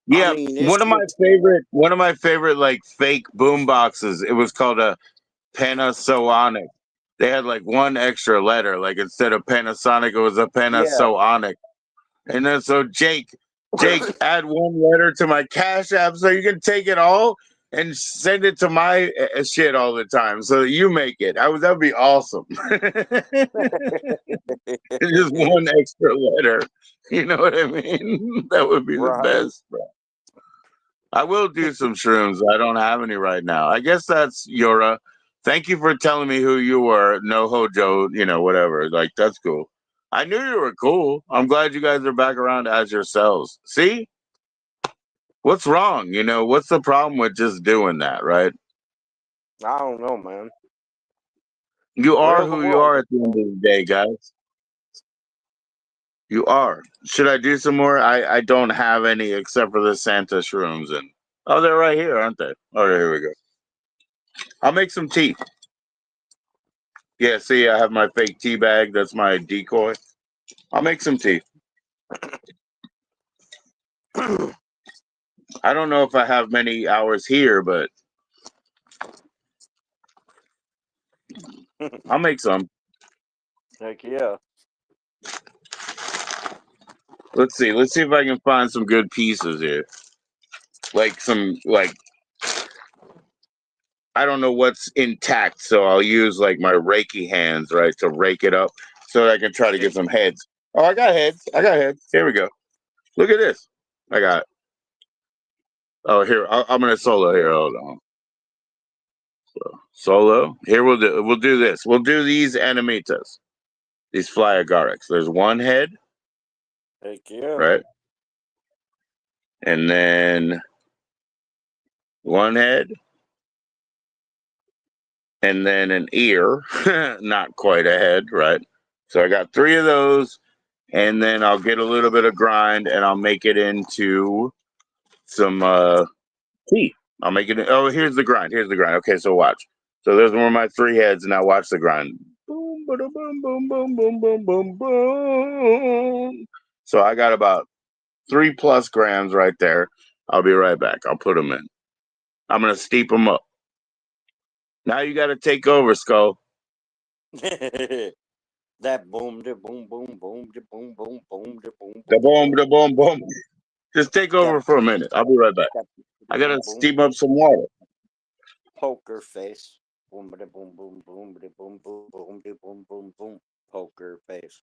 Yeah, I mean, one of my favorite like fake boom boxes. It was called a Panasonic. They had like one extra letter, like instead of Panasonic, it was a Panasonic. And then so Jake, add one letter to my Cash App so you can take it all and send it to my shit all the time so that you make it. That would be awesome. Just one extra letter. You know what I mean? That would be the best, bro. I will do some shrooms. I don't have any right now. I guess that's Yura. Thank you for telling me who you were. No Hojo, whatever. Like, that's cool. I knew you were cool. I'm glad you guys are back around as yourselves. See? What's wrong? What's the problem with just doing that, right? I don't know, man. You are who you are at the end of the day, guys. You are. Should I do some more? I don't have any except for the Santa shrooms. And oh, they're right here, aren't they? Oh, here we go. I'll make some tea. Yeah, see, I have my fake tea bag. That's my decoy. I'll make some tea. I don't know if I have many hours here, but I'll make some. Heck yeah. Let's see. Let's see if I can find some good pieces here. Like some like I don't know what's intact, so I'll use like my Reiki hands, right, to rake it up so that I can try to get some heads. Oh, I got heads. I got heads. Here we go. Look at this. I got. Oh, here I'm gonna solo here. Hold on. Solo. Here we'll do this. We'll do these animitas. These fly agarics. There's one head, Heck yeah. right, and then one head, and then an ear. Not quite a head, right? So I got three of those, and then I'll get a little bit of grind, and I'll make it into some tea. I'll make it. Oh, here's the grind. Here's the grind. Okay, so watch. So those were my three heads. Now watch the grind. Boom, boom, boom, boom, boom, boom, boom, boom, boom. So I got about 3+ grams right there. I'll be right back. I'll put them in. I'm gonna steep them up. Now you got to take over, Skull. That boom, da boom, boom, boom, da boom, boom, boom, da boom, The boom, boom, boom. the boom, boom. Just take That over for a minute. I'll be right back. that I boom, gotta boom, steam up some water. poker face. Boom, da boom, boom, boom, da boom, boom, boom, da boom, boom, boom, poker face.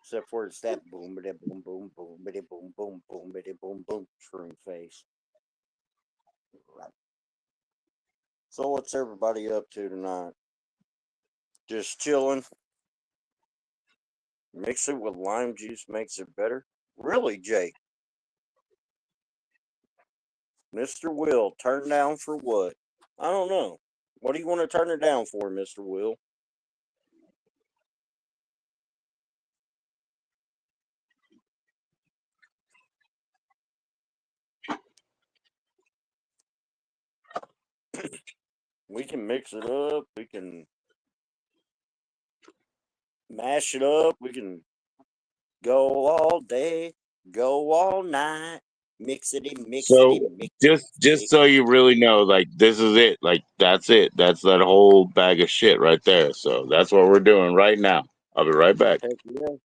Except for it's that boom, da boom, boom, boom, da boom, boom, boom, da boom, boom, shroom face. Right. So what's everybody up to tonight? Just chilling. Mix it with lime juice makes it better. Really, Jake? Mr. Will, turn down for what? I don't know. What do you want to turn it down for, Mr. Will? We can mix it up. We can mash it up. We can go all day, go all night. Mix it and mix it So and mix just it. so you really know, like this is it. Like that's it. That's that whole bag of shit right there. So that's what we're doing right now. I'll be right back. Heck yeah.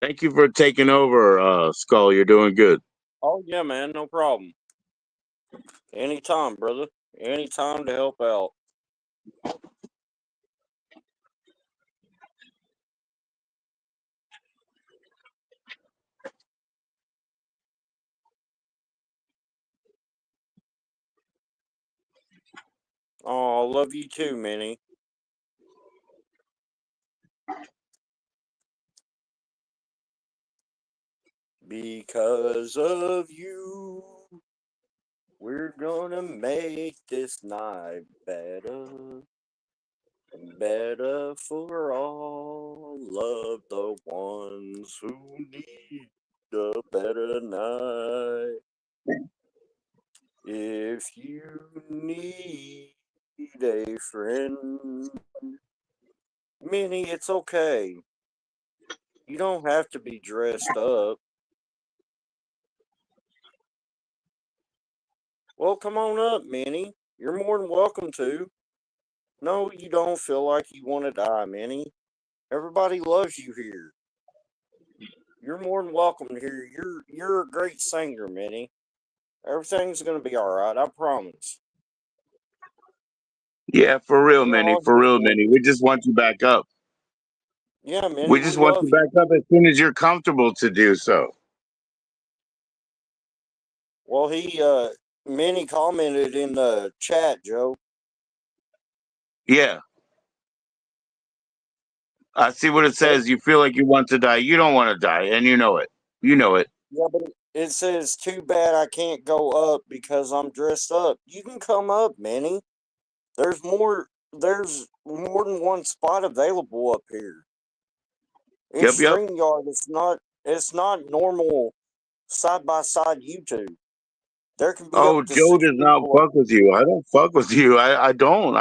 Thank you for taking over, Skull. You're doing good. Oh, yeah, man. No problem. Anytime, brother. Anytime to help out. Oh, love you too, Minnie. Because of you, we're gonna make this night better. Better for all of the ones who need a better night. If you need a friend, Minnie, it's okay. You don't have to be dressed up. Well, come on up, Minnie. You're more than welcome to. No, you don't feel like you want to die, Minnie. Everybody loves you here. You're more than welcome here. You're a great singer, Minnie. Everything's gonna be all right. I promise. Yeah, for real, We're Minnie. all For here real, for Minnie. you. We just want you back up. Yeah, Minnie, We we just want love you you. back up as soon as you're comfortable to do so. Well, Minnie commented in the chat, Joe. Yeah. I see what it Said, says. You feel like you want to die. You don't want to die, and you know it. You know it. yeah, but it says, too bad I can't go up because I'm dressed up. You can come up, Minnie. There's more than one spot available up here. In Yep, yep. StreamYard, it's not normal side by side YouTube. There can be Oh, up to Joe six does not people up fuck with you. I don't fuck with you. I don't.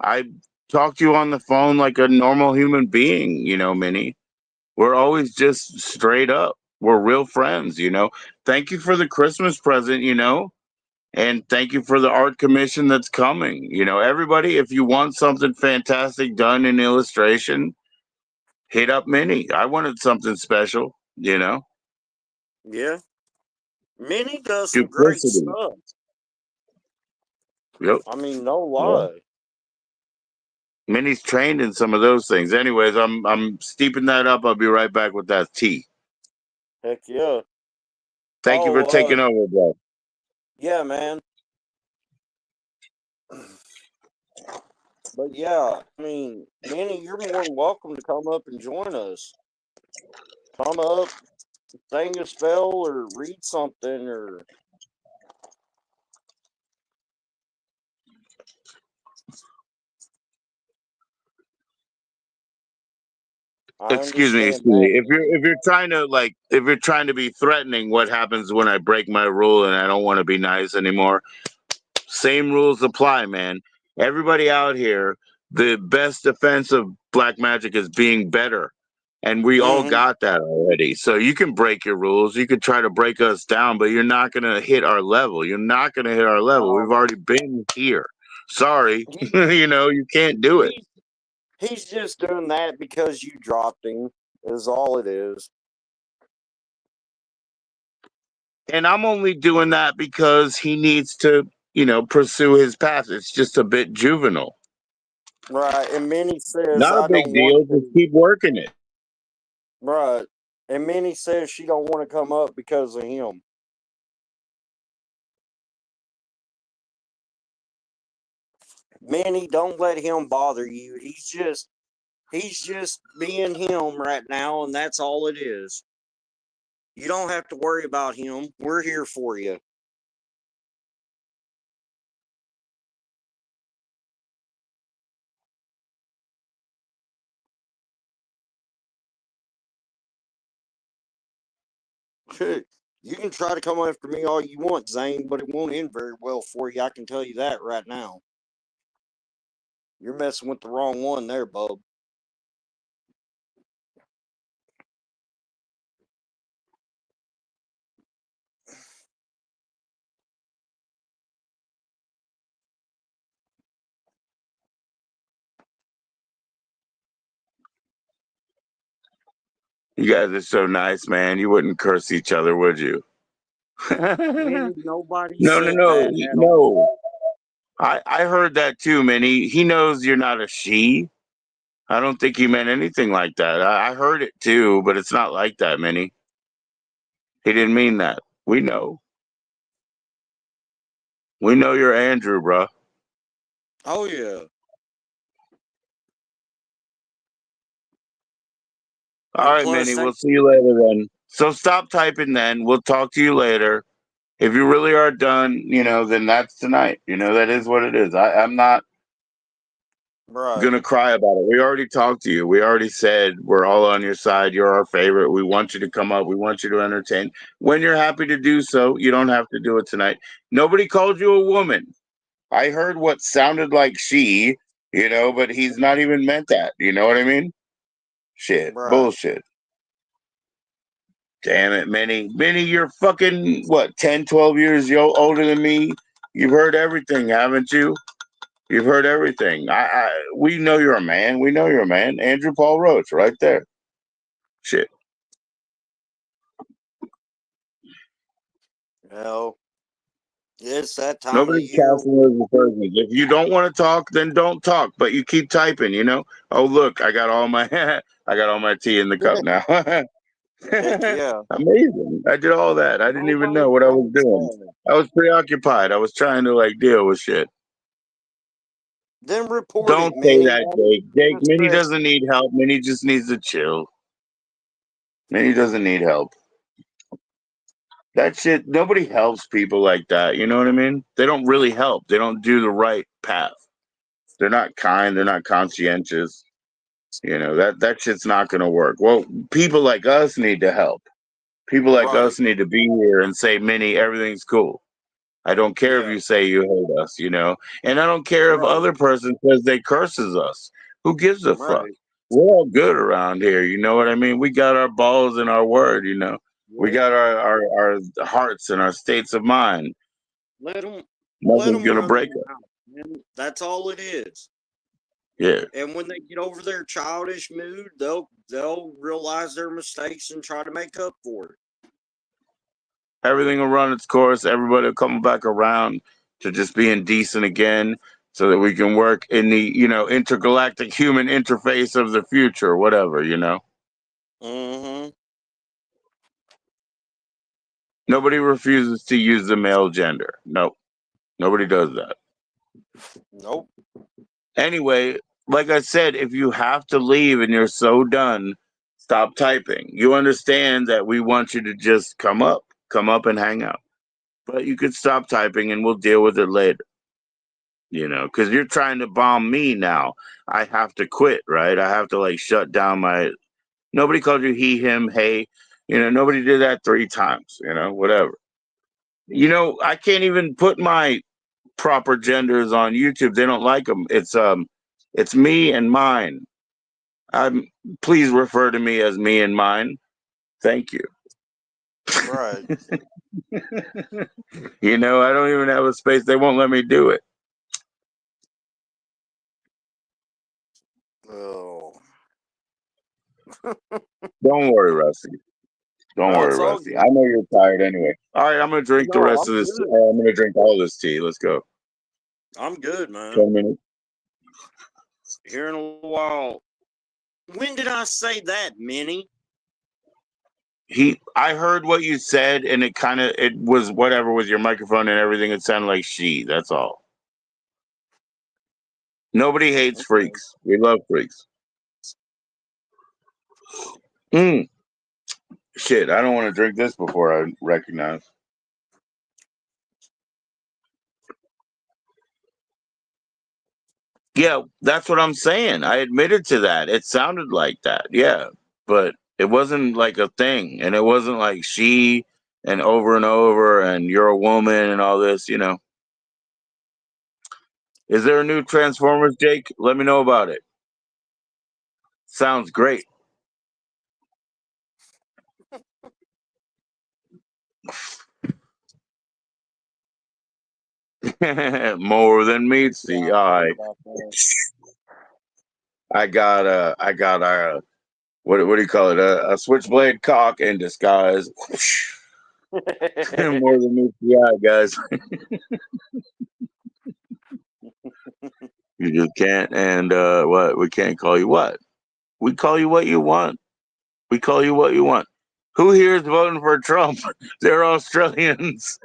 I talk to you on the phone like a normal human being, Minnie. We're always just straight up. We're real friends. Thank you for the Christmas present, And thank you for the art commission that's coming. You know, everybody, if you want something fantastic done in illustration, hit up Minnie. I wanted something special, you know. Yeah. Minnie does some great Duplicity. stuff. Yep. I mean, no Yeah. lie. Minnie's trained in some of those things. Anyways, I'm steeping that up. I'll be right back with that tea. Heck yeah. Thank you for taking over, bro. Yeah, man. But yeah, I mean, Minnie, you're more than welcome to come up and join us. Come up, sing a spell, or read something, or I Excuse me, understand excuse me. that, If Minnie. you're trying to be threatening, what happens when I break my rule and I don't want to be nice anymore? Same rules apply, man. Everybody out here, the best defense of black magic is being better. And we all Mm-hmm. got that already. So you can break your rules. You can try to break us down, but you're not going to hit our level. You're not going to hit our level. We've No, already been here. Sorry. he, You can't do it. he he's just doing that because you dropped him. Is all it is. And I'm only doing that because he needs to, pursue his path. It's just a bit juvenile. Right. And Minnie says, Not a I big don't want deal. Just to. keep working it. Right. And Minnie says she don't want to come up because of him. Minnie, don't let him bother you. He's just being him right now, and that's all it is. You don't have to worry about him. We're here for you. You can try to come after me all you want, Zane, but it won't end very well for you. I can tell you that right now. You're messing with the wrong one there, bub. You guys are so nice, man. You wouldn't curse each other, would you? Minnie, No, nobody no, said that no, at all. no. I heard that too, Minnie. He knows you're not a she. I don't think he meant anything like that. I heard it too, but it's not like that, Minnie. He didn't mean that. We know. We know you're Andrew, bro. Oh, yeah. All And right, plus, Minnie. We'll see you later then. So stop typing then. We'll talk to you later. If you really are done, then that's tonight. That is what it is. I'm not right, gonna cry about it. We already talked to you. We already said we're all on your side. You're our favorite. We want you to come up. We want you to entertain. When you're happy to do so, you don't have to do it tonight. Nobody called you a woman. I heard what sounded like she, but he's not even meant that. You know what I mean? Shit. right. Bullshit. Damn it, Minnie. Minnie, you're fucking, what, 10, 12 years older than me? You've heard everything, haven't you? You've heard everything. We know you're a man. We know you're a man. Andrew Paul Roach, right there. Shit. Well, it's that time of Nobody's year. casting those aspersions. If you don't want to talk, then don't talk. But you keep typing. Oh look, I got all my I got all my tea in the cup now. Heck yeah. Amazing. I did all that. I didn't even know Nobody what I was likes doing. that. I was preoccupied. I was trying to deal with shit. Then report Don't it, say Minnie. that, That is Jake. Jake, Minnie doesn't disrespectful. need help. Minnie just needs to chill. Minnie doesn't need help. That shit, nobody helps people like that. You know what I mean? They don't really help. They don't do the right path. They're not kind. They're not conscientious. That shit's not going to work. Well, people like us need to help. People like Right. us need to be here and say, Minnie, everything's cool. I don't care if Yeah. you say you hate us. And I don't care if Right. other person says they curses us. Who gives a fuck? Right. We're all good around here. You know what I mean? We got our balls in our word. We Yeah. got our hearts and our states of mind. Let them Nothing's gonna run break their us. mouth, man. That's all it is. Yeah. And when they get over their childish mood, they'll realize their mistakes and try to make up for it. Everything will run its course. Everybody will come back around to just being decent again, so that we can work in the intergalactic human interface of the future, whatever. Mm-hmm. Nobody refuses to use the male gender. Nope, nobody does that. Nope. Anyway, like I said, if you have to leave and you're so done, stop typing. You understand that we want you to just come up and hang out. But you could stop typing and we'll deal with it later. Because you're trying to bomb me now. I have to quit, right? I have to shut down my. Nobody called you he, him, hey. Nobody did that 3 times, whatever. I can't even put my proper genders on YouTube. They don't like them. It's me and mine. Please refer to me as me and mine. Thank you. Right. I don't even have a space. They won't let me do it. Oh. Don't worry, Rusty. Don't No, worry, it's all Rusty. good. I know you're tired anyway. All right, I'm gonna drink the No, rest I'm of this. good. I'm gonna drink all this tea. Let's go. I'm good, man. 10 minutes. Here in a while. When did I say that, Minnie? I heard what you said, and it was whatever with your microphone and everything. It sounded like she. That's all. Nobody hates freaks. We love freaks. Shit, I don't want to drink this before I recognize. Yeah, that's what I'm saying. I admitted to that. It sounded like that. Yeah, but it wasn't like a thing, and it wasn't like she and over, and you're a woman and all this. Is there a new Transformers, Jake? Let me know about it. Sounds great. More than meets the eye. I got a what do you call it? A switchblade cock in disguise. More than meets the eye, guys. You just can't. And what? We can't call you what? We call you what you want. We call you what you want. Who here is voting for Trump? They're Australians.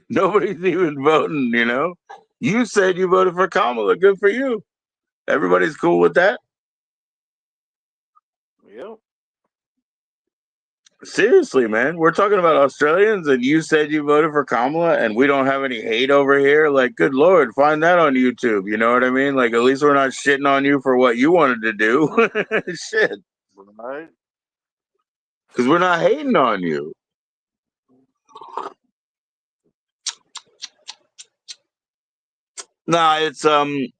Nobody's even voting, You said you voted for Kamala. Good for you. Everybody's cool with that. Yep. Seriously, man. We're talking about Australians, and you said you voted for Kamala, and we don't have any hate over here. Like, good Lord, find that on YouTube. You know what I mean? Like, at least we're not shitting on you for what you wanted to do. Shit. Right. Because we're not hating on you. Nah, it's Amanita.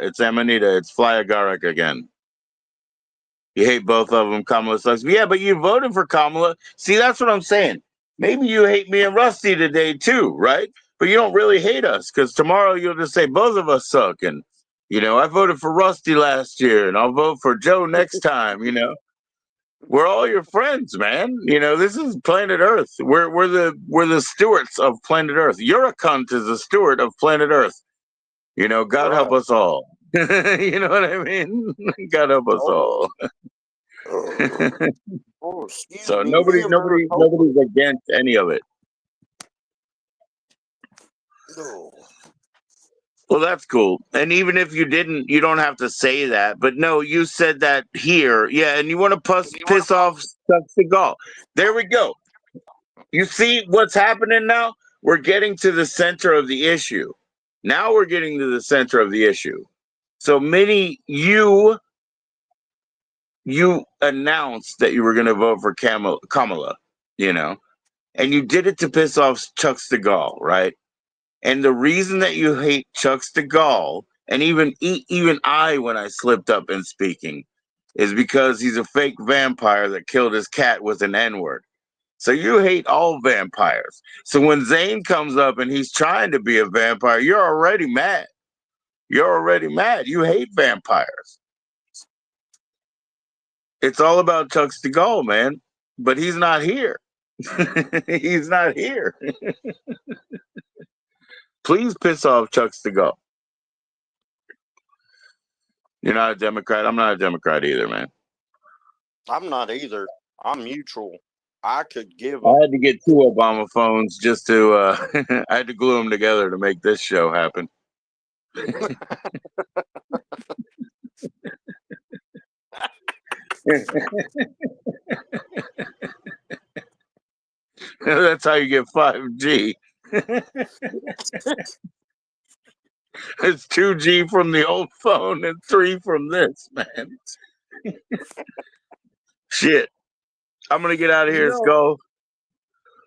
It's Amanita. It's Fly Agaric again. You hate both of them. Kamala sucks. Yeah, but you voted for Kamala. See, that's what I'm saying. Maybe you hate me and Rusty today too, right? But you don't really hate us because tomorrow you'll just say both of us suck. And I voted for Rusty last year, and I'll vote for Joe next time. We're all your friends, man. This is planet Earth. We're the stewards of planet Earth. You're a cunt is a steward of planet Earth. God help us all. You know what I mean? God help us all. Oh, excuse So me. nobody's against any of it. No. Well, that's cool. And even if you didn't, you don't have to say that. But no, you said that here. Yeah, and you want to piss off Chuck Seagal. There we go. You see what's happening now? We're getting to the center of the issue. Now we're getting to the center of the issue. So, Minnie, you announced that you were going to vote for Kamala, and you did it to piss off Chuck Seagal, right? And the reason that you hate Chuck Seagal, and even I, when I slipped up in speaking, is because he's a fake vampire that killed his cat with an N-word. So you hate all vampires. So when Zane comes up and he's trying to be a vampire, you're already mad. You're already mad. You hate vampires. It's all about Chucks to go, man. But he's not here. He's not here. Please piss off Chucks to go. You're not a Democrat. I'm not a Democrat either, man. I'm not either. I'm neutral. I could give I a had to get 2 Obama phones just to. I had to glue them together to make this show happen. That's how you get 5G. It's 2G from the old phone and 3 from this, man. Shit. I'm gonna get out of here, Skull.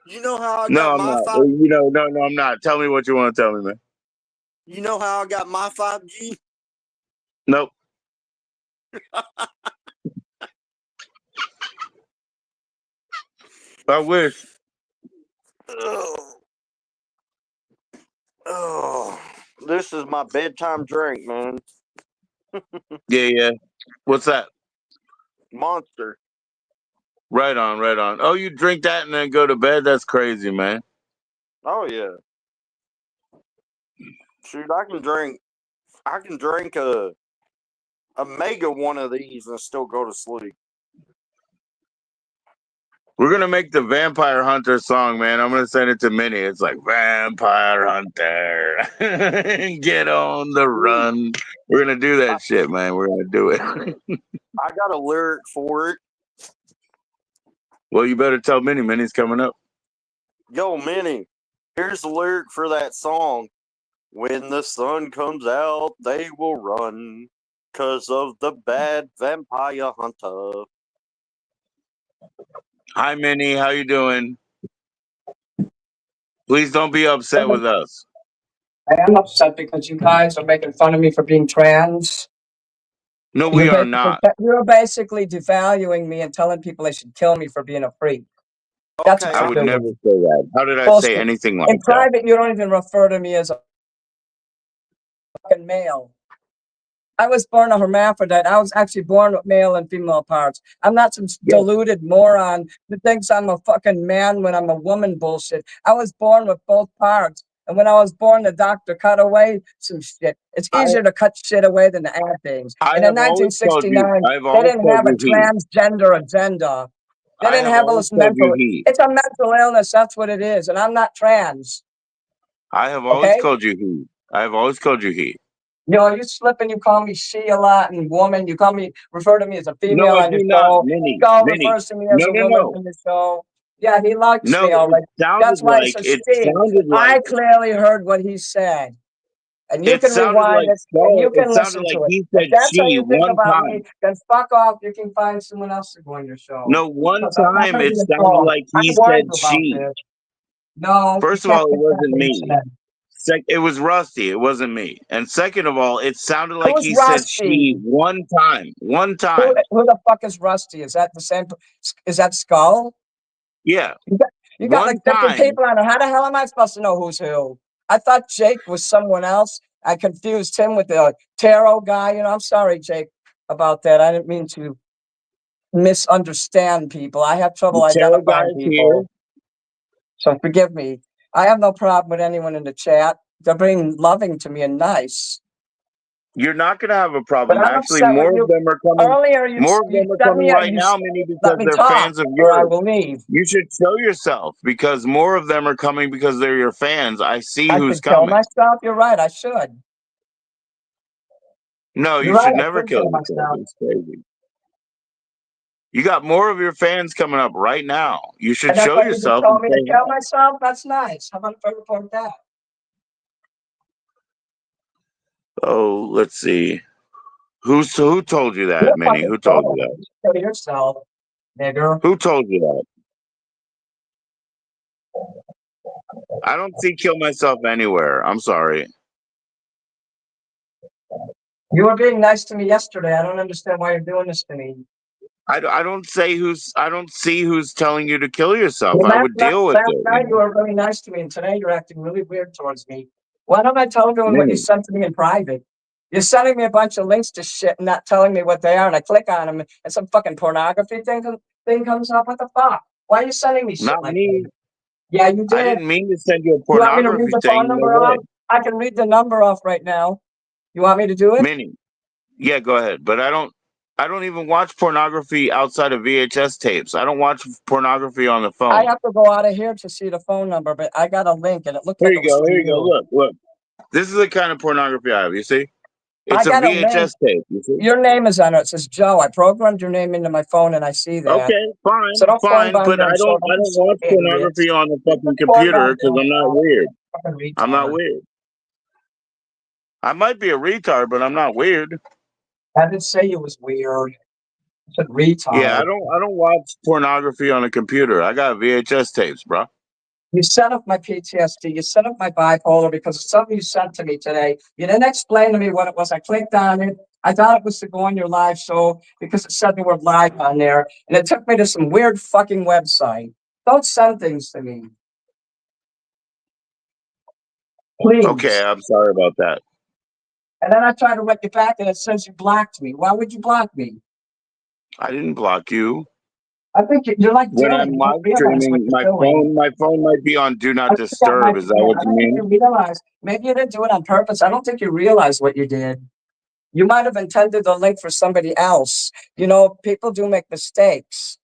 You know how I No, got I'm my not. 5 No, I'm not. Tell me what you want to tell me, man. You know how I got my 5G? Nope. I wish. Oh, this is my bedtime drink, man. Yeah. What's that? Monster. Right on. Oh, you drink that and then go to bed? That's crazy, man. Oh yeah. Shoot, I can drink a mega one of these and still go to sleep. We're gonna make the Vampire Hunter song, man. I'm gonna send it to Minnie. It's like Vampire Hunter, get on the run. We're gonna do that shit, man. We're gonna do it. I got a lyric for it. Well, you better tell Minnie. Minnie's coming up. Yo, Minnie, here's the lyric for that song. When the sun comes out, they will run 'cause of the bad vampire hunter. Hi, Minnie. How you doing? Please don't be upset with us. I am upset because you guys are making fun of me for being trans. No, we are not. You're basically devaluing me and telling people they should kill me for being a freak. That's Okay, what I you're would doing. never say that. How did I Bullshit. say anything like In that? private, you don't even refer to me as a fucking male. I was born a hermaphrodite. I was actually born with male and female parts. I'm not some deluded moron that thinks I'm a fucking man when I'm a woman bullshit. I was born with both parts. And when I was born, the doctor cut away some shit. It's easier to cut shit away than to add things. And in 1969, they didn't have a transgender agenda. They didn't have all this mental. It's a mental illness. That's what it is. And I'm not trans. I have always called you he. I have always called you he. You know, you slip and you call me she a lot and woman. You refer to me as a female No, I on your do show. Minnie, Skull Minnie. refers to me as a woman on the show. Yeah, he likes No, me already. it sounded That's why like it's a it Steve. sounded I like clearly heard what he said. And you it can sounded rewind like it and you it can sounded listen like to it. he If said that's how she you think one about time. me, then fuck off. You can find someone else to go on your show. No, one Because I'm not time gonna it be a sounded troll. like I he warned said you about she. this. No, First you of can't all, it pick that wasn't what he me. said. It was Rusty. It wasn't me. And second of all, it sounded like Who's he said she Rusty? one time. One time. Who the fuck is Rusty? Is that the same? Is that Skull? Yeah. You got One like 50 time. people on it. How the hell am I supposed to know who's who? I thought Jake was someone else. I confused him with the tarot guy. You know, I'm sorry, Jake, about that. I didn't mean to misunderstand people. I have trouble The tarot identifying guy's people. here. So forgive me. I have no problem with anyone in the chat. They're being loving to me and nice. You're not going to have a But problem. I'm Actually, upset with more you. of them are coming. Earlier, you More of them are set coming me up. right now, Minnie, Let because me they're talk, fans of or I yours. will leave. You should show yourself because more of them are coming because they're your fans. I see I who's should kill coming. myself. You're right. I should. No, you You're should right. I never should kill kill yourself. myself. It's crazy. You got more of your fans coming up right now. You should And that's show why you just yourself and told me to say kill hi. myself. That's nice. How about if I report that? Oh, let's see. Who told you that, You're Minnie? fucking Who told you troll. that? Kill yourself, nigger. Who told you that? I don't see kill myself anywhere. I'm sorry. You were being nice to me yesterday. I don't understand why you're doing this to me. I don't say I don't see who's telling you to kill yourself. Well, I would deal with last it. night you were really nice to me, and today you're acting really weird towards me. Why don't I tell everyone what you Minnie, sent to me in private? You're sending me a bunch of links to shit and not telling me what they are, and I click on them, and some fucking pornography thing comes up. What the fuck? Why are you sending me shit not like me. that? Yeah, you I did. didn't mean to send you a You want me to read pornography the phone thing. No number off? way. I can read the number off right now. You want me to do it? Minnie. Yeah, go ahead. But I don't even watch pornography outside of VHS tapes. I don't watch pornography on the I phone. have to go out of here to see the phone number, but I got a link, and it looked Here like it you was go. from Here you go. you. Look. This is the kind of pornography I have. You see? I It's a got a link. VHS tape. You see? Your name is on it. It says Joe. I programmed your name into my phone, and I see that. Okay, So don't phone fine. by But me. I'm sorry. I Don't be don't silly watch idiots. pornography on the fucking Phone by computer me. because I'm not weird. Fucking I'm not retard. weird. I might be a retard, but I'm not weird. I didn't say you was weird. I said Yeah, retard. I don't watch pornography on a computer. I got VHS tapes, bro. You set up my PTSD. You set up my bipolar because of something you sent to me today. You didn't explain to me what it was. I clicked on it. I thought it was to go on your live show because it said the word live on there. And it took me to some weird fucking website. Don't send things to me. Okay, Please. I'm sorry about that. And then I tried to write you back and it says you blocked me. Why would you block me? I didn't block you. I think you're like When dead. I'm You don't live realize what streaming, you're doing. my phone might be on do I not think that disturb. might Is be that it. what I you don't think you mean? realize. Maybe you didn't do it on purpose. I don't think you realize what you did. You might have intended the link for somebody else. You know, people do make mistakes.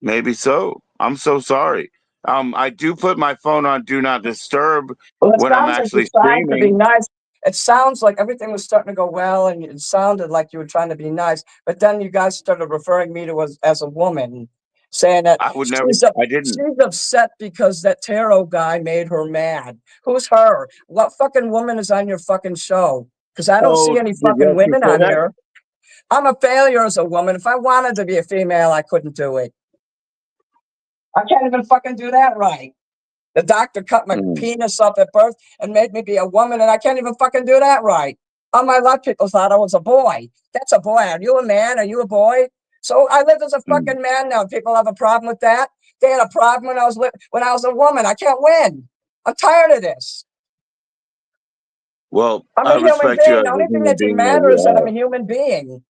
Maybe so. I'm so sorry. I do put my phone on do not disturb Well, it when I'm sounds like you're actually trying to be streaming. nice. It sounds like everything was starting to go well, and it sounded like you were trying to be nice. But then you guys started referring me to as a woman, saying that I would never. I didn't. she's upset because that tarot guy made her mad. Who's her? What fucking woman is on your fucking show? Because I don't Oh, see any did fucking you women say on that? here. I'm a failure as a woman. If I wanted to be a female, I couldn't do it. I can't even fucking do that right. The doctor cut my Mm. penis up at birth and made me be a woman, and I can't even fucking do that right. All my life, people thought I was a boy. That's a boy. Are you a man? Are you a boy? So I live as a Mm. fucking man now. People have a problem with that. They had a problem when when I was a woman. I can't win. I'm tired of this. Well, I'm I a human respect you being. as The a only thing human that should being that matter you is that I'm are. a human being.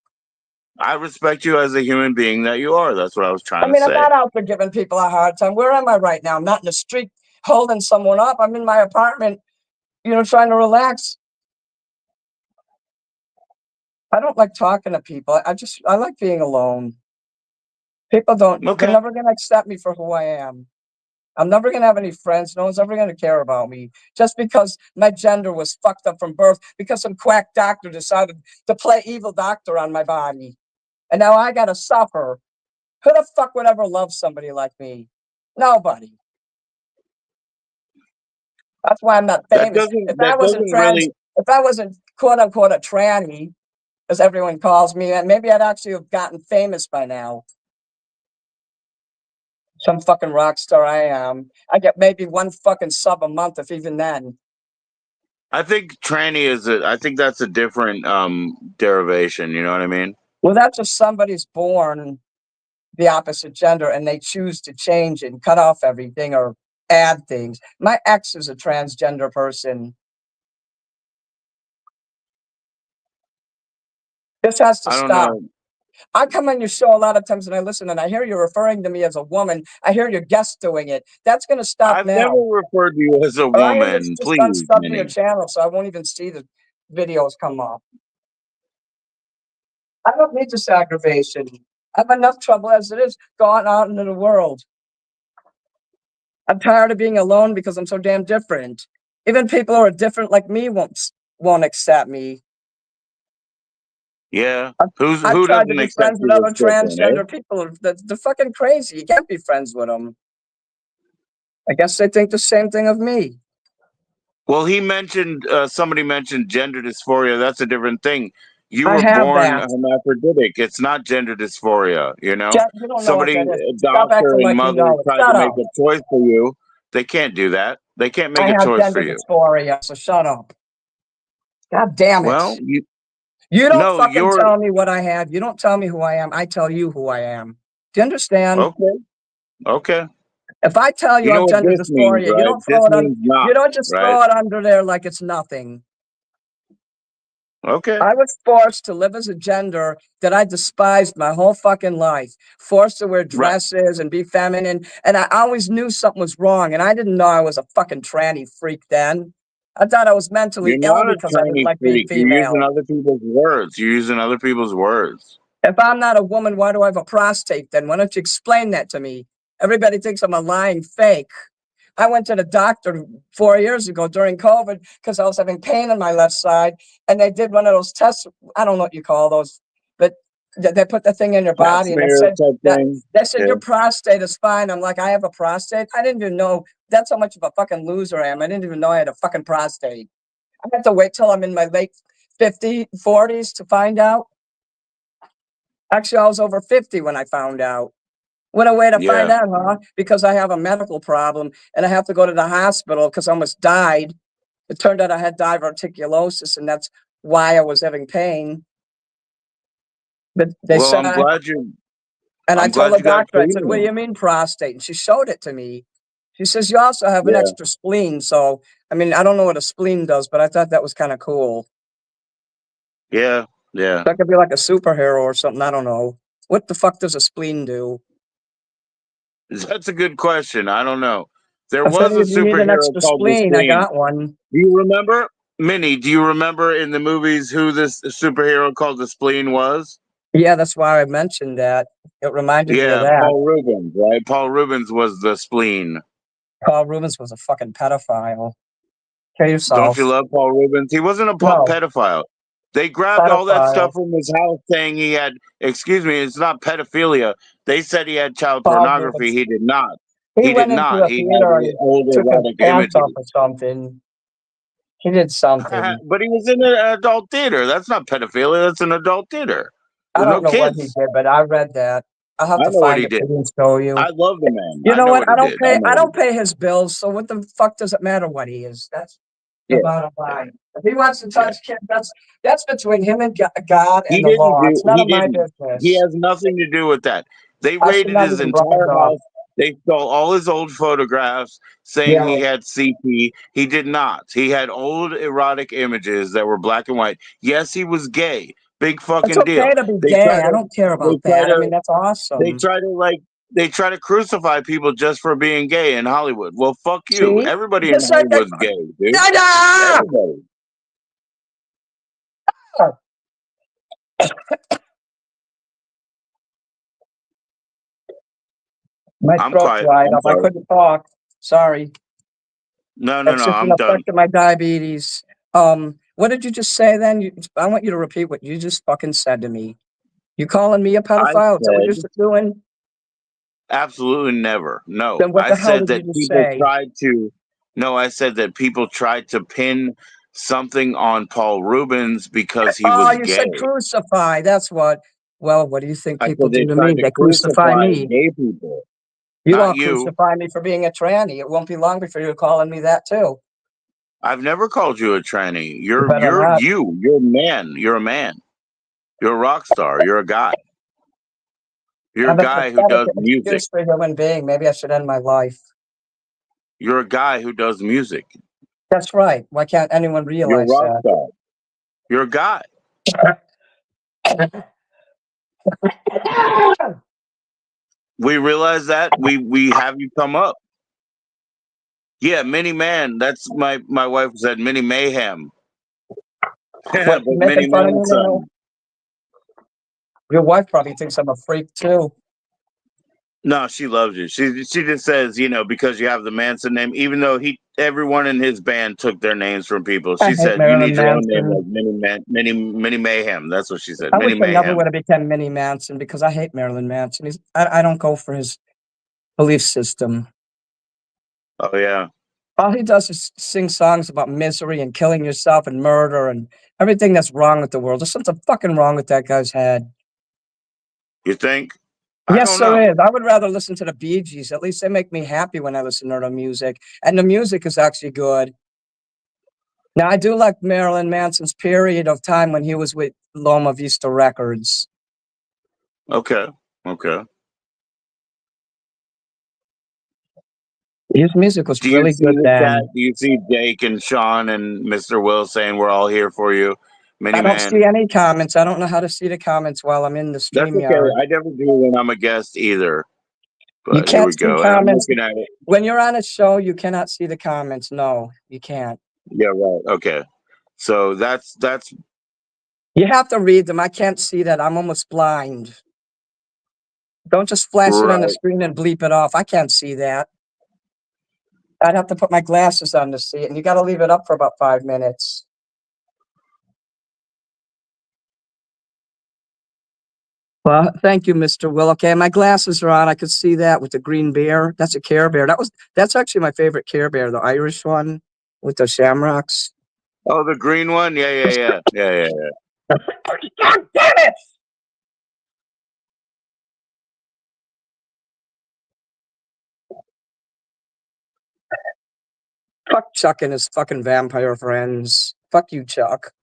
I respect you as a human being that you are. That's what I was I trying to mean, I'm say. not out there giving people a hard time. Where am I right now? I'm not in the street holding someone up. I'm in my apartment, trying to relax. I don't like talking to people. I like being alone. They're Okay. never going to accept me for who I am. I'm never going to have any friends. No one's ever going to care about me just because my gender was fucked up from birth because some quack doctor decided to play evil doctor on my body. And now I got to suffer. Who the fuck would ever love somebody like me? Nobody. That's why I'm not famous. If I wasn't quote unquote a tranny, as everyone calls me, maybe I'd actually have gotten famous by now. Some fucking rock star I am. I get maybe one fucking sub a month, if even then. I think tranny I think that's a different derivation, you know what I mean? Well, that's if somebody's born the opposite gender and they choose to change it and cut off everything or add things. My ex is a transgender person. This has to I don't stop. know. I come on your show a lot of times and I listen and I hear you referring to me as a woman. I hear your guests doing it. That's going to stop I've never now. referred to you as a Or I am just woman. Please, unsubbing your Minnie. channel, so I won't even see the videos come up. I don't need this aggravation. I have enough trouble as it is going out into the world. I'm tired of being alone because I'm so damn different. Even people who are different like me won't accept me. Yeah. I've Who tried to doesn't be accept friends with you other that's different, eh? transgender people. They're fucking crazy. You can't be friends with them. I guess they think the same thing of me. Well, somebody mentioned gender dysphoria. That's a different thing. You I were have born that. hermaphroditic. It's not gender dysphoria, you know? You don't know what Somebody, that is. a Stop doctor acting and like you mother know it. tried to Shut make up. a choice for you. They can't do that. They can't make I a have choice for gender you. dysphoria, so shut up. God damn it. Well, You don't No, fucking you're tell me what I have. You don't tell me who I am. I tell you who I am. Do you understand? okay. Okay. If I tell you You know I've what gender this means, dysphoria, you right? don't throw This it on. means not, You don't just right? throw it under there like it's nothing. Okay. I was forced to live as a gender that I despised my whole fucking life. Forced to wear Right. dresses and be feminine, and I always knew something was wrong, and I didn't know I was a fucking tranny freak then. I thought I was mentally You're ill not a because I didn't tranny like being freak. You're using female. other people's words. You're using other people's words. If I'm not a woman, why do I have a prostate then? Why don't you explain that to me? Everybody thinks I'm a lying fake. I went to the doctor 4 years ago during COVID because I was having pain in my left side, and they did one of those tests. I don't know what you call those, but they put the thing in your Pap body, and smear type thing. they said Yeah. your prostate is fine. I'm like, I have a prostate. I didn't even know. That's how much of a fucking loser I am. I didn't even know I had a fucking prostate. I had to wait till I'm in my late 40s to find out. Actually, I was over 50 when I found out. What a way to find Yeah. out, huh? Because I have a medical problem and I have to go to the hospital because I almost died. It turned out I had diverticulosis, and that's why I was having pain. But they Well, said, and I I'm told glad the you got doctor, I said, what do you treatment. mean prostate? And she showed it to me. She says, you also have an Yeah. extra spleen. So, I mean, I don't know what a spleen does, but I thought that was kind of cool. Yeah. Yeah. That could be like a superhero or something. I don't know. What the fuck does a spleen do? That's a good question. I don't know. There If was any a of you need an superhero extra called the spleen, I Spleen. got one. Do you remember, Minnie? Do you remember in the movies who this superhero called the Spleen was? Yeah, that's why I mentioned that. It reminded me of Yeah, that. Paul Rubens, right? Paul Rubens was the Spleen. Paul Rubens was a fucking pedophile. Kill Don't yourself. you love Paul Rubens? He wasn't a No, pedophile. They grabbed all that pedophile. stuff from his house saying he had, excuse me, it's not pedophilia. They said he had child Paul pornography. Rubens. He did not. He He did went into not. a He had theater and he old took his erotic pants off images. or something. He did something. But he was in an adult theater. That's not pedophilia. That's an adult theater I with don't no know what he kids. did, but I read that. I'll have I to know what find he it did. for you and show you. I love the man. You I know know what? what he did. I know I what he don't did. pay his bills, so what the fuck does it matter what he is? That's the Yeah, bottom yeah, line. If he wants to yeah. touch kids, that's between him and God He and the didn't law. do. It's none He of my didn't. He business. has nothing to do with that. They I should raided not his even bring entire it up. house. They stole all his old photographs, saying Yeah, he had CP. He did not. He had old erotic images that were black and white. Yes, he was gay. Big it's fucking okay deal. to be They try gay. I to. don't care They about try that. I to. mean, that's They awesome. try to like. They try to crucify people just for being gay in Hollywood. Well, fuck you. See, Everybody in just like that. Hollywood's gay, dude. Ah! Everybody. My I'm throat quiet. dried I'm up. I sorry. couldn't talk. Sorry. No, no, That's no. just an I'm done. effect of my diabetes. What did you just say then? I want you to repeat what you just fucking said to me. You calling me a I pedophile? Is that what you're said doing? absolutely never. No, Then what I the hell said did you that just people say? tried to. No, I said that people tried to pin something on Paul Rubens because he Oh, was you said gay. crucify. That's what. Well, what do you think I people said do they to me? tried to They crucify crucify me. gay people, You not won't you. crucify me for being a tranny. It won't be long before you're calling me that too. I've never called you a tranny. You better You're not. you. You're a man. You're a man. You're a rock star. You're a guy. You're a I'm a guy who pathetic does music. excuse for a human being. Maybe I should end my life. You're a guy who does music. That's right. Why can't anyone You're a realize rock that? star. You're a guy. We realize that we have you come up. Yeah, Mini Man. That's my wife said Mini Mayhem. What, But you Mini making fun of me Man now? son. Your wife probably thinks I'm a freak too. No, she loves you. She just says, because you have the Manson name, even though everyone in his band took their names from people. I She hate said, you Marilyn need your own name Manson. like Mini Mayhem. That's what she said. I Mini wish I never Mayhem. would have become Minnie Manson because I hate Marilyn Manson. I don't go for his belief system. Oh yeah. All he does is sing songs about misery and killing yourself and murder and everything that's wrong with the world. There's something fucking wrong with that guy's head. You think? I Yes, don't there know. is. I would rather listen to the Bee Gees. At least they make me happy when I listen to their music. And the music is actually good. Now, I do like Marilyn Manson's period of time when he was with Loma Vista Records. Okay. Okay. His music was Do you really see good the then. chat? Do you see Jake and Sean and Mr. Will saying we're all here for you? Mini I don't see man. any comments. I don't know how to see the comments while I'm in the That's okay. StreamYard. I never do when I'm a guest either. You But here can't we see go. And I'm comments. looking at it. When you're on a show, you cannot see the comments. No, you can't. Yeah, right. Okay. So that's You have to read them. I can't see that. I'm almost blind. Don't just flash it on the right. screen and bleep it off. I can't see that. I'd have to put my glasses on to see it, and you got to leave it up for about 5 minutes. Well, thank you, Mr. Will. Okay, my glasses are on. I could see that with the green bear. That's a Care Bear. That's actually my favorite Care Bear, the Irish one with the shamrocks. Oh, the green one? Yeah. God damn it! Fuck Chuck and his fucking vampire friends. Fuck you, Chuck.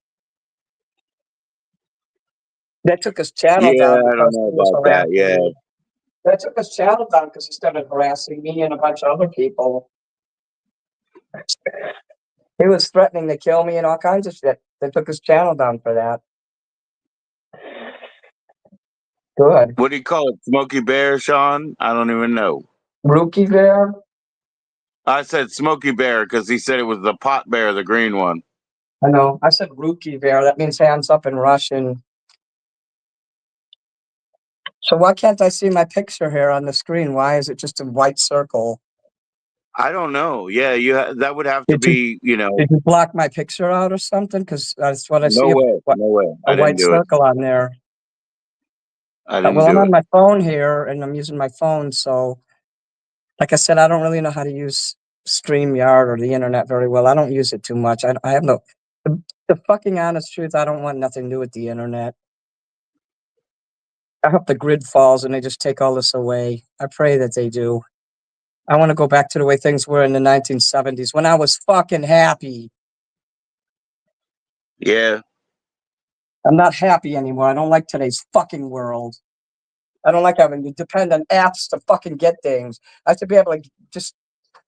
That took his channel Yeah, down I don't because know he was about that. harassing Yeah. me. That took his channel down because he started harassing me and a bunch of other people. He was threatening to kill me and all kinds of shit. They took his channel down for that. Good. What do you call it? Smokey Bear, Sean? I don't even know. Rookie Bear? I said Smokey Bear because he said it was the pot bear, the green one. I know. I said Rookie Bear. That means hands up in Russian. So why can't I see my picture here on the screen? Why is it just a white circle? I don't know. Yeah, that would have to Did you be, did you block my picture out or something? Because that's what I see, no way. No way. a I didn't white do it. circle on there. I didn't Well, I'm do on it. my phone here, and I'm using my phone. So, like I said, I don't really know how to use StreamYard or the internet very well. I don't use it too much. I have no. The fucking honest truth, I don't want nothing to do with the internet. I hope the grid falls and they just take all this away. I pray that they do. I want to go back to the way things were in the 1970s when I was fucking happy. Yeah. I'm not happy anymore. I don't like today's fucking world. I don't like having to depend on apps to fucking get things. I should be able to just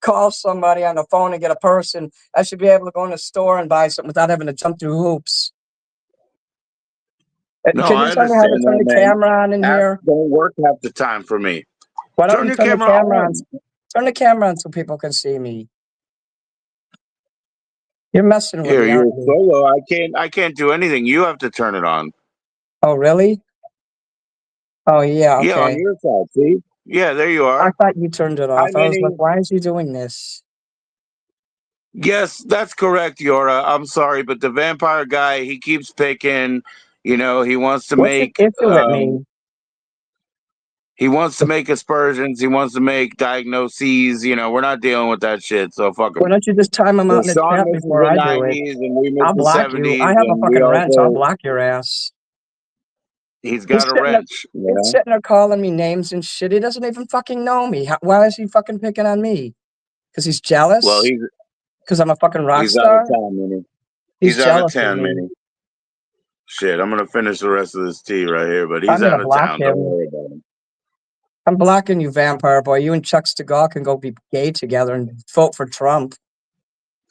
call somebody on the phone and get a person. I should be able to go in a store and buy something without having to jump through hoops. No, Can you I tell me how to understand turn that, the man. camera on in Apps here? don't work half the time for me. Why don't Turn you your turn the camera camera on? on. Turn the camera on so people can see me. You're messing with Here, me, you're aren't you? solo. I can't do anything. You have to turn it on. Oh, really? Oh, yeah, Yeah, on okay. your side. See? Yeah, there you I are. thought you turned it Hi, off. I was like, Minnie. why is he doing this? Yes, that's correct, Yora. I'm sorry, but the vampire guy, he keeps picking. He wants to What's his make issue with me? aspersions. He wants to make diagnoses. We're not dealing with that shit. So fuck Why him. don't you just time him out But in the Sean chat misses before the I do it? '90s, and we miss I'll the block you. I '70s, have a and we fucking wrench. I'll also block your ass. he's He's got a sitting there, wrench. he's sitting there calling me names and shit. He doesn't even fucking know me. Why is he fucking picking on me? Because he's Well, jealous? Because I'm a fucking rock he's out of star? town, Minnie. He's He's out of jealous of town, me. Minnie. Shit, I'm gonna finish the rest of this tea right here, but I'm he's gonna out of block town. Don't him. worry about him. I'm blocking you, vampire boy. You and Chuck Stigall can go be gay together and vote for Trump.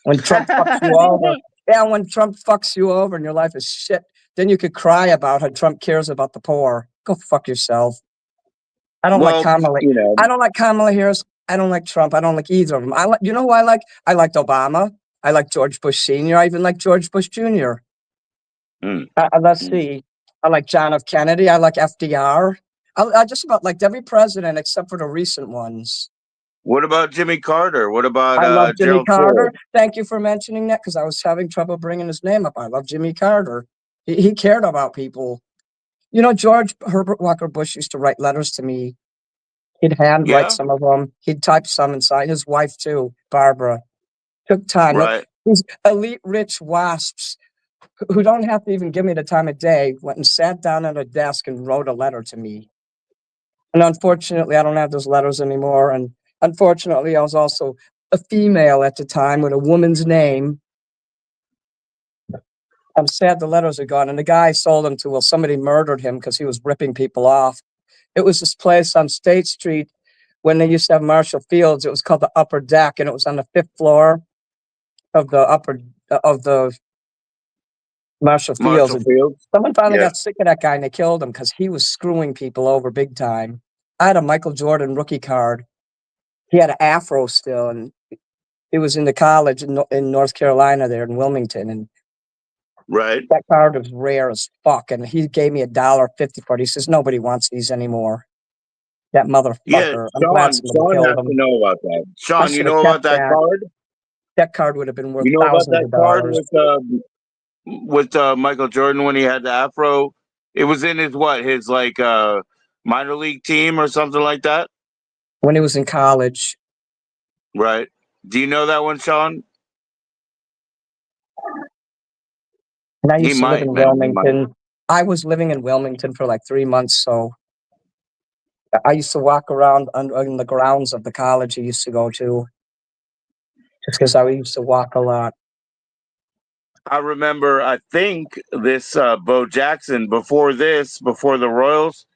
When Trump fucks you over. Yeah, when Trump fucks you over and your life is shit, then you could cry about how Trump cares about the poor. Go fuck yourself. I don't like Well, Kamala. I don't like Kamala Harris. I don't like Trump. I don't like either of them. You know who I like? I liked Obama. I like George Bush Sr. I even like George Bush Jr. Let's see. I like John F. Kennedy. I like FDR. I just about liked every president except for the recent ones. What about Jimmy Carter? What I love about Jimmy Gerald Carter. Ford? Thank you for mentioning that because I was having trouble bringing his name up. I love Jimmy Carter. He cared about people. George Herbert Walker Bush used to write letters to me. He'd handwrite Yeah, some of them. He'd type some inside. His wife, too, Barbara. Took time. right. These elite rich wasps who don't have to even give me the time of day went and sat down at a desk and wrote a letter to me. And unfortunately, I don't have those letters anymore. And unfortunately, I was also a female at the time with a woman's name. I'm sad the letters are gone. And the guy sold them to, well, somebody murdered him because he was ripping people off. It was this place on State Street when they used to have Marshall Fields. It was called the Upper Deck, and it was on the 5th floor of the Marshall Fields. Marshall And Fields. someone finally Yes. got sick of that guy and they killed him because he was screwing people over big time. I had a Michael Jordan rookie card. He had an afro still, and he was in the college in North Carolina there in Wilmington, and Right. that card was rare as fuck. And he gave me $1.50 for it. He says nobody wants these anymore. That Yeah, motherfucker. I'm glad Sean. somebody Sean killed has to him. know about that. I Sean, you should have know about kept that that. card? That card would have been worth You know about thousands that of card dollars. with Michael Jordan when he had the afro? It was in his what? His like minor league team or something like that, When he was in college. right? Do you know that one, Sean? And I He used to live might, in man. He might. Wilmington. I was living in Wilmington for like 3 months, so I used to walk around in the grounds of the college he used to go to, just because I used to walk a lot. I remember. I think this Bo Jackson before the Royals.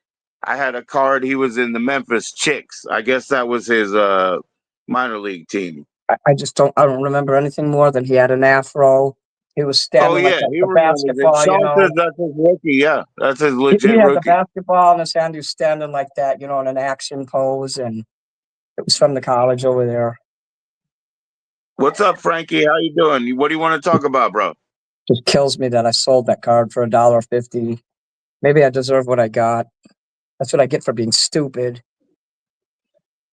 I had a card. He was in the Memphis Chicks. I guess that was his minor league team. I just I don't remember anything more than he had an afro. He was Oh standing like yeah, that, he the remembers it. basketball, Sean says that's his rookie. Yeah, that's his He legit had the rookie. basketball in his hand. He was standing like that, in an action pose, and it was from the college over there. What's up, Frankie? How you doing? What do you want to talk about, bro? Just kills me that I sold that card for $1.50. Maybe I deserve what I got. That's what I get for being stupid.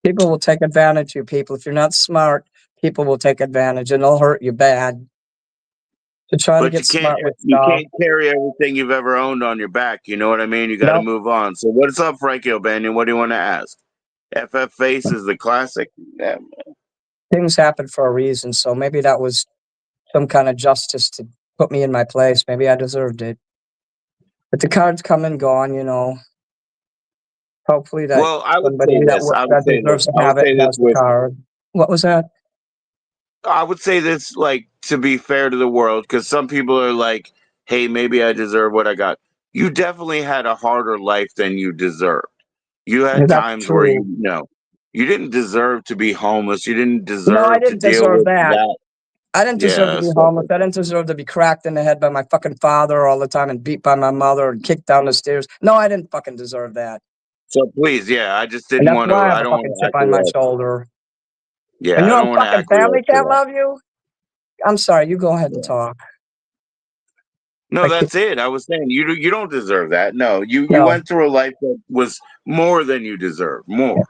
People will take advantage of you, people. If you're not smart, people will take advantage and they'll hurt you bad. To try to But get smart with you stuff. can't carry everything you've ever owned on your back. You know what I mean? You got to No, move on. So what's up, Frankie O'Banion? What do you want to ask? FF Face is the classic. Yeah. things happen for a reason. So maybe that was some kind of justice to put me in my place. Maybe I deserved it. But the cards come and gone. Hopefully that Well, I would somebody say that this. I would that say this. deserves to I would have it say this has the with. card. What was that? I would say this, like, to be fair to the world, because some people are like, "Hey, maybe I deserve what I got." You definitely had a harder life than you deserved. You had That's times where true. you didn't deserve to be homeless. You didn't No, I deserve to didn't deal deserve with that. that. I didn't deserve to Yeah, be stuff homeless. like I that. didn't deserve to be cracked in the head by my fucking father all the time and beat by my mother and kicked down the stairs. No, I didn't fucking deserve that. So please, yeah, I just And didn't that's want why I to. have I a don't want fucking to chip on my acquiesce. shoulder. And Yeah, I don't want to fucking acquiesce family to can't that. love you? I'm sorry, you go ahead and Yeah. talk. No, I can't, that's it. I was saying you don't deserve that. No, you no. went through a life that was more than you deserve. More.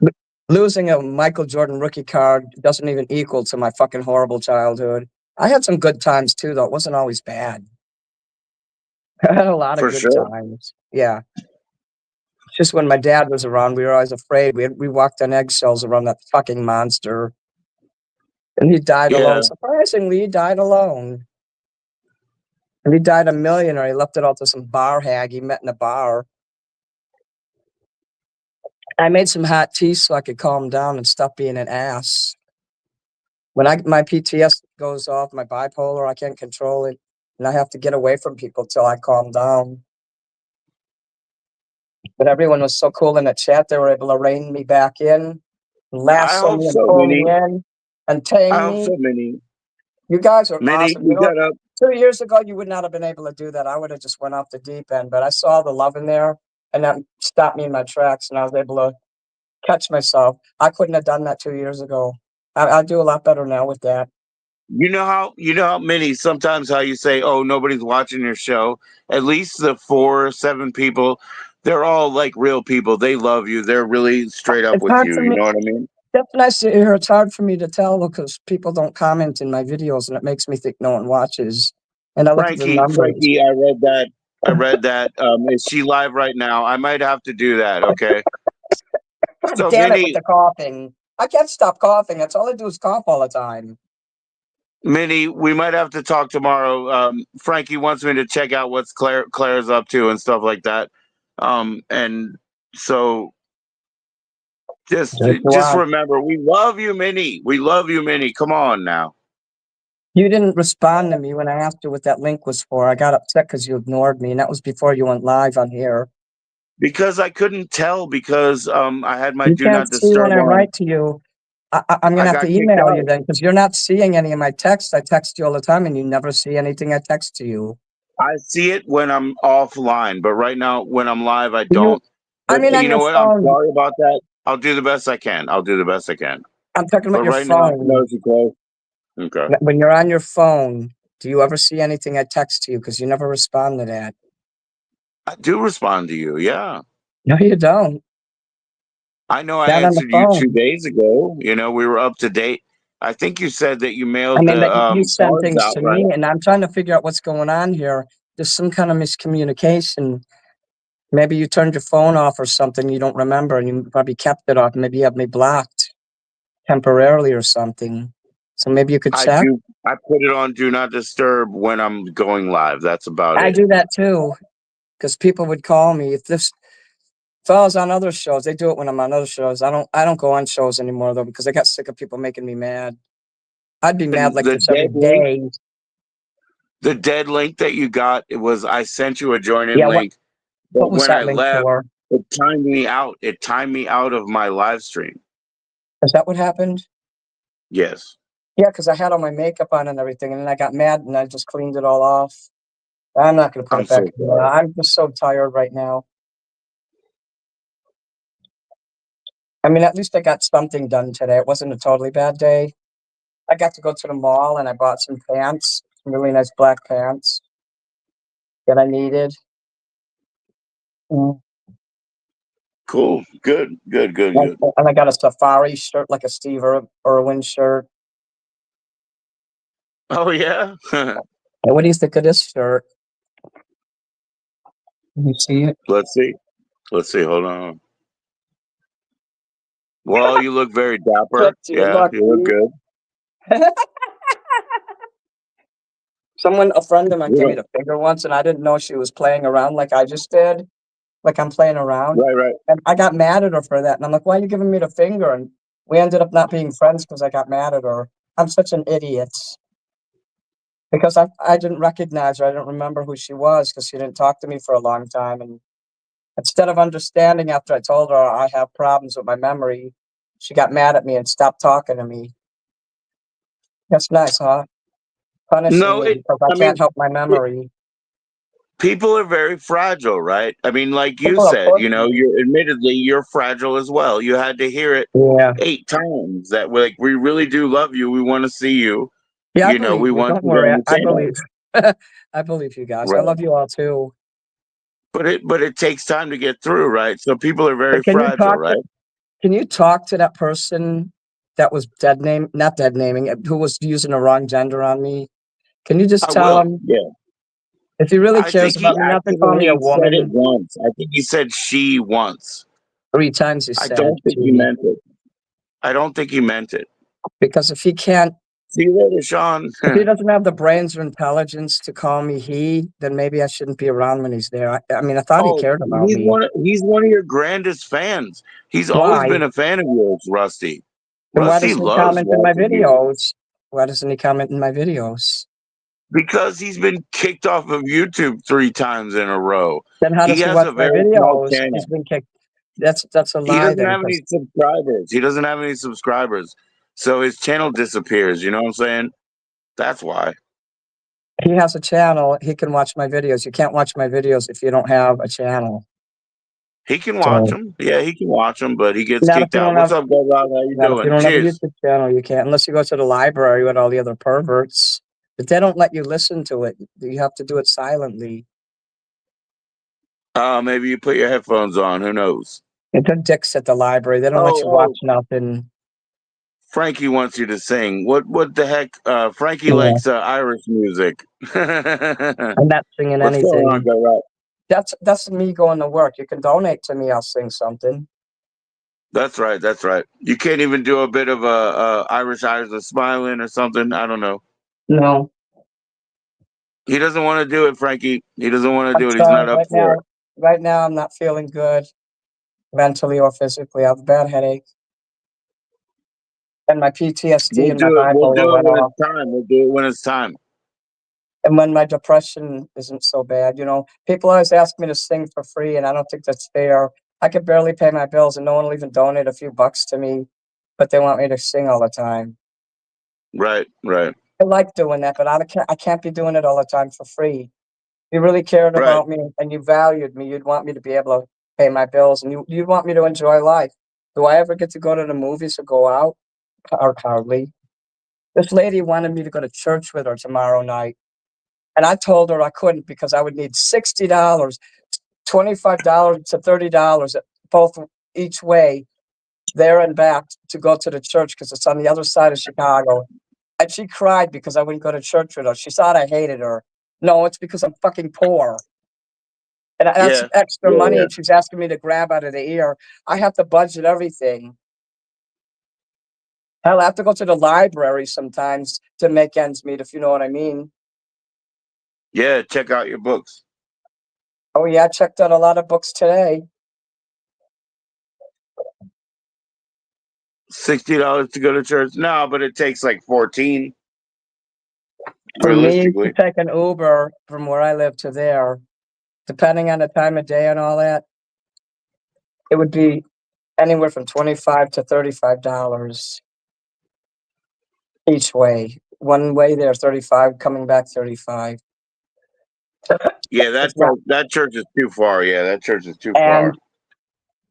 Losing a Michael Jordan rookie card doesn't even equal to my fucking horrible childhood. I had some good times too, though. It wasn't always bad. I had a lot of For good sure. times. Yeah. It's just when my dad was around, we were always afraid. We walked on eggshells around that fucking monster. And he died Yeah. alone. Surprisingly, he died alone. And he died a millionaire. He left it all to some bar hag he met in a bar. I made some hot tea so I could calm down and stop being an ass. When my PTS goes off, my bipolar, I can't control it. And I have to get away from people till I calm down. But everyone was so cool in the chat, they were able to rein me back in, I lasso hope me and so, pull me Minnie. in and I tame hope me. so, Minnie. You guys are Minnie, awesome. we got up. 2 years ago, you would not have been able to do that. I would have just went off the deep end. But I saw the love in there, and that stopped me in my tracks, and I was able to catch myself. I couldn't have done that 2 years ago. I do a lot better now with that. You know how Minnie, sometimes how you say, "Oh, nobody's watching your show." At least the 4 or 7 people, they're all like real people. They love you. They're really straight up It's with hard you. for You me. know what I mean? That's nice to hear. It's hard for me to tell because people don't comment in my videos, and it makes me think no one watches. And I look at the numbers. Frankie, I read that. I read that. Is she live right now? I might have to do that. Okay. God So, damn it with Minnie, the coughing. I can't stop coughing. That's all I do is cough all the time. Minnie, we might have to talk tomorrow. Frankie wants me to check out what's Claire's up to and stuff like that. And so just Just just watch. remember, we love you, Minnie. We love you, Minnie. Come on now. You didn't respond to me when I asked you what that link was for. I got upset because you ignored me, and that was before you went live on here. Because I couldn't tell because I had my You do can't not see when disturb I on. write to you. I'm going I to have to got kicked email you out. then because you're not seeing any of my texts. I text you all the time, and you never see anything I text to you. I see it when I'm offline, but right now when I'm live, I You, don't. I But mean, on you know your what? I'm phone. sorry about that. I'll do the best I can. I'll do the best I can. I'm talking about But your right now, no, phone. it's close. Okay. When you're on your phone, do you ever see anything I text to you? Because you never respond to that. I do respond to you. Yeah. No, you don't. I know I Not on the answered you two phone. days ago. You know, we were up to date. I think you said that you I mailed mean, the that you send cards things out, to right? me, and I'm trying to figure out what's going on here. There's some kind of miscommunication. Maybe you turned your phone off or something. You don't remember, and you probably kept it off. Maybe you have me blocked temporarily or something. So maybe you could I check. do. I put it on do not disturb when I'm going live. That's about I it. do that too, because people would call me if I was on other shows. They do it when I'm on other shows. I don't go on shows anymore though because I got sick of people making me mad. I'd be mad And like this every day. the dead link that you got, it was I sent you a join in Yeah, link, what but was when that I link left, for? it timed me out. It timed me out of my live stream. Is that what happened? Yes. Yeah, because I had all my makeup on and everything, and then I got mad and I just cleaned it all off. I'm not going to put I'm it back so in there. sorry. I'm just so tired right now. I mean, at least I got something done today. It wasn't a totally bad day. I got to go to the mall and I bought some pants, some really nice black pants that I needed. Mm. Cool. Good. Good. Good. And Good. and I got a safari shirt, like a Steve Irwin shirt. Oh yeah. And what do you think of this shirt? Can you see it? Let's see. Let's see. Hold on. Well, you look very dapper. Let's see, Yeah, look. you look good. A friend of mine gave me Yeah. the finger once, and I didn't know she was playing around like I just did. Like I'm playing around. Right. Right. And I got mad at her for that. And I'm like, why are you giving me the finger? And we ended up not being friends because I got mad at her. I'm such an idiot. Because I didn't recognize her. I didn't remember who she was because she didn't talk to me for a long time. And instead of understanding after I told her I have problems with my memory, she got mad at me and stopped talking to me. That's nice, huh? Punishing No, me it. because I I can't mean, help my memory. people are very fragile, right? I mean, like you People are said, you know, pussy. you're fragile as well. You had to hear it Yeah. 8 times that like we really do love you. We want to see you. Yeah, I You know, believe we you. want Don't you to worry. I entertain believe. us. I believe you guys. I Right. love you all too. But it takes time to get through, right? So people are very But fragile, right? can you talk to that person that was not dead naming, who was using the wrong gender on me? Can you just I tell will. him Yeah. if he really I cares think he about me, not to call me a accidentally said it woman once. I think he said she once. 3 times? He I said don't think he she, meant it. I don't think he meant it. because See you later, Sean. if he doesn't have the brains or intelligence to call me he, then maybe I shouldn't be around when he's there. I mean, I thought he Oh, cared about me. he's one of your grandest fans. He's always Why? been a fan of yours, Rusty. Then why Rusty doesn't he loves comment in my watching you videos? Why doesn't he comment in my videos? because he's been kicked off of YouTube 3 times in a row. Then how He does he has watch a my very small videos if he's channel. been kicked? That's a He lie doesn't then, have because any subscribers. He doesn't have any subscribers. So his channel disappears. You know what I'm saying? That's why. he has a channel. He can watch my videos. You can't watch my videos if you don't have a channel. He can watch So them. Yeah, he can watch them, but he gets not if kicked you out. don't What's have up, guys? How you not if you doing? don't have a Cheers. YouTube channel. You can't unless you go to the library with all the other perverts. But they don't let you listen to it. You have to do it silently. Maybe you put your headphones on. Who knows? And they're dicks at the library. They don't let Oh, you watch oh, nothing. Frankie wants you to sing. What the heck? Frankie Yeah. likes Irish music. I'm not singing What's going on, anything. go right? That's me going to work. You can donate to me. I'll sing something. That's right. That's right. You can't even do a bit of a Irish eyes are smiling or something. I don't know. No, He doesn't want to do it, Frankie. He doesn't want to I'm do it. He's sorry. not up for it. Right now, I'm not feeling good mentally or physically. I have a bad headache. and my PTSD and my We'll do bipolar it went when off. it's time. We'll do it when it's time. And when my depression isn't so bad, people always ask me to sing for free, and I don't think that's fair. I could barely pay my bills, and no one will even donate a few bucks to me, but they want me to sing all the time. Right. I like doing that, but I can't be doing it all the time for free. If you really cared Right. about me and you valued me, you'd want me to be able to pay my bills, and you'd want me to enjoy life. Do I ever get to go to the movies or go out? Or hardly. This lady wanted me to go to church with her tomorrow night. And I told her I couldn't because I would need $60, $25 to $30 both each way, there and back, to go to the church because it's on the other side of Chicago. And she cried because I wouldn't go to church with her. She thought I hated her. No, it's because I'm fucking poor. And that's Yeah. extra money, Yeah. and she's asking me to grab out of the ear. I have to budget everything. Hell, I have to go to the library sometimes to make ends meet, if you know what I mean. Yeah. Check out your books. Oh, yeah, I checked out a lot of books today. $60 to go to church? No, but it takes like 14. For me to Realistically. take an Uber from where I live to there, depending on the time of day and all that, it would be anywhere from $25 to $35 each way. One way there, 35, coming back 35. Yeah, It's not, that church is too far. Yeah, that church is too far. and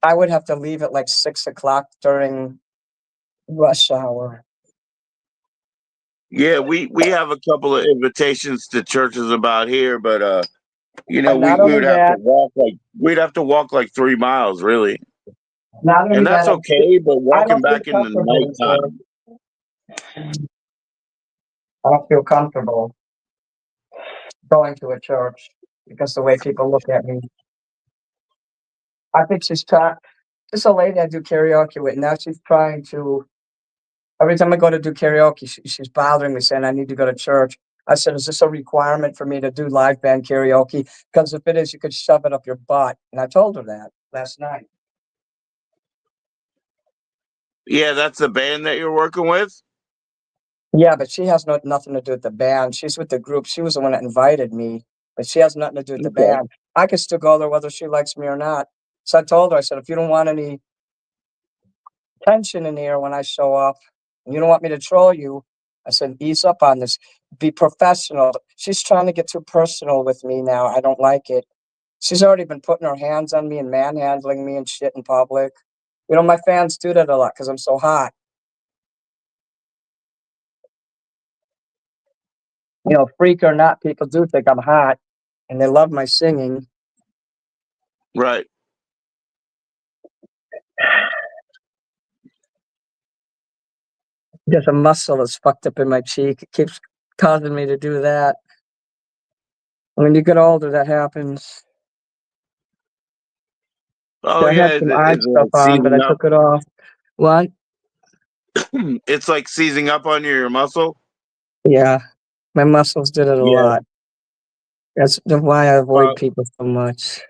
I would have to leave at like 6 o'clock during rush hour. Yeah, we have a couple of invitations to churches about here, but And not we only would have to that, walk like 3 miles really. not only And that's that, okay, but I walking don't feel back in the comfortable in church. nighttime. I don't feel comfortable going to a church because the way people look at me. I think she's trying. This a lady I do karaoke with. Now she's trying to. Every time I go to do karaoke, she's bothering me, saying I need to go to church. I said, "Is this a requirement for me to do live band karaoke? Because if it is, you could shove it up your butt." And I told her that last night. Yeah, that's the band that you're working with? Yeah, but she has nothing to do with the band. She's with the group. She was the one that invited me, but she has nothing to do with the Okay. band. I could still go there whether she likes me or not. So I told her, I said, if you don't want any tension in here when I show up, and you don't want me to troll you, I said, ease up on this. Be professional. She's trying to get too personal with me now. I don't like it. She's already been putting her hands on me and manhandling me and shit in public. My fans do that a lot because I'm so hot. Freak or not, people do think I'm hot, and they love my singing. Right. There's a muscle that's fucked up in my cheek. It keeps causing me to do that. When you get older, that happens. Oh I yeah, had some eye it's stuff like on, but I seizing up. took it off. What? It's like seizing up on your muscle. Yeah, my muscles did it a Yeah. lot. That's why I avoid Well, people so much.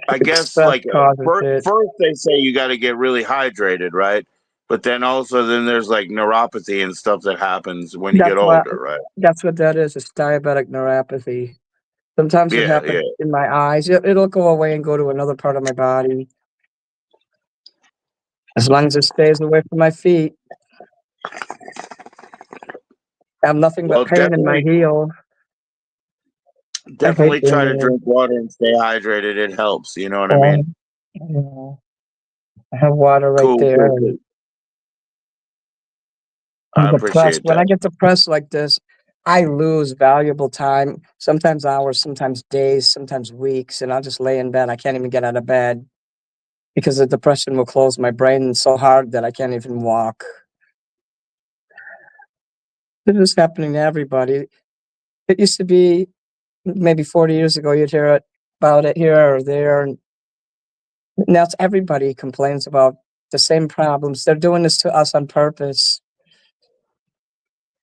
I guess Stress like causes it. first they say you got to get really hydrated, right? But then also then there's like neuropathy and stuff that happens when you get That's what older, right? that's what that is. It's diabetic neuropathy. Sometimes it Yeah, happens yeah. in my eyes. It'll go away and go to another part of my body. As long as it stays away from my feet. I have nothing but Well, pain in my heel. I hate definitely being try to there. drink water and stay hydrated. It helps. You know what I mean? Yeah. I have water right Cool, there. cool, And cool. I'm I depressed. appreciate When I that. get depressed like this, I lose valuable time, sometimes hours, sometimes days, sometimes weeks, and I'll just lay in bed. I can't even get out of bed because the depression will close my brain so hard that I can't even walk. This is happening to everybody. It used to be maybe 40 years ago, you'd hear about it here or there. And now it's everybody complains about the same problems. They're doing this to us on purpose.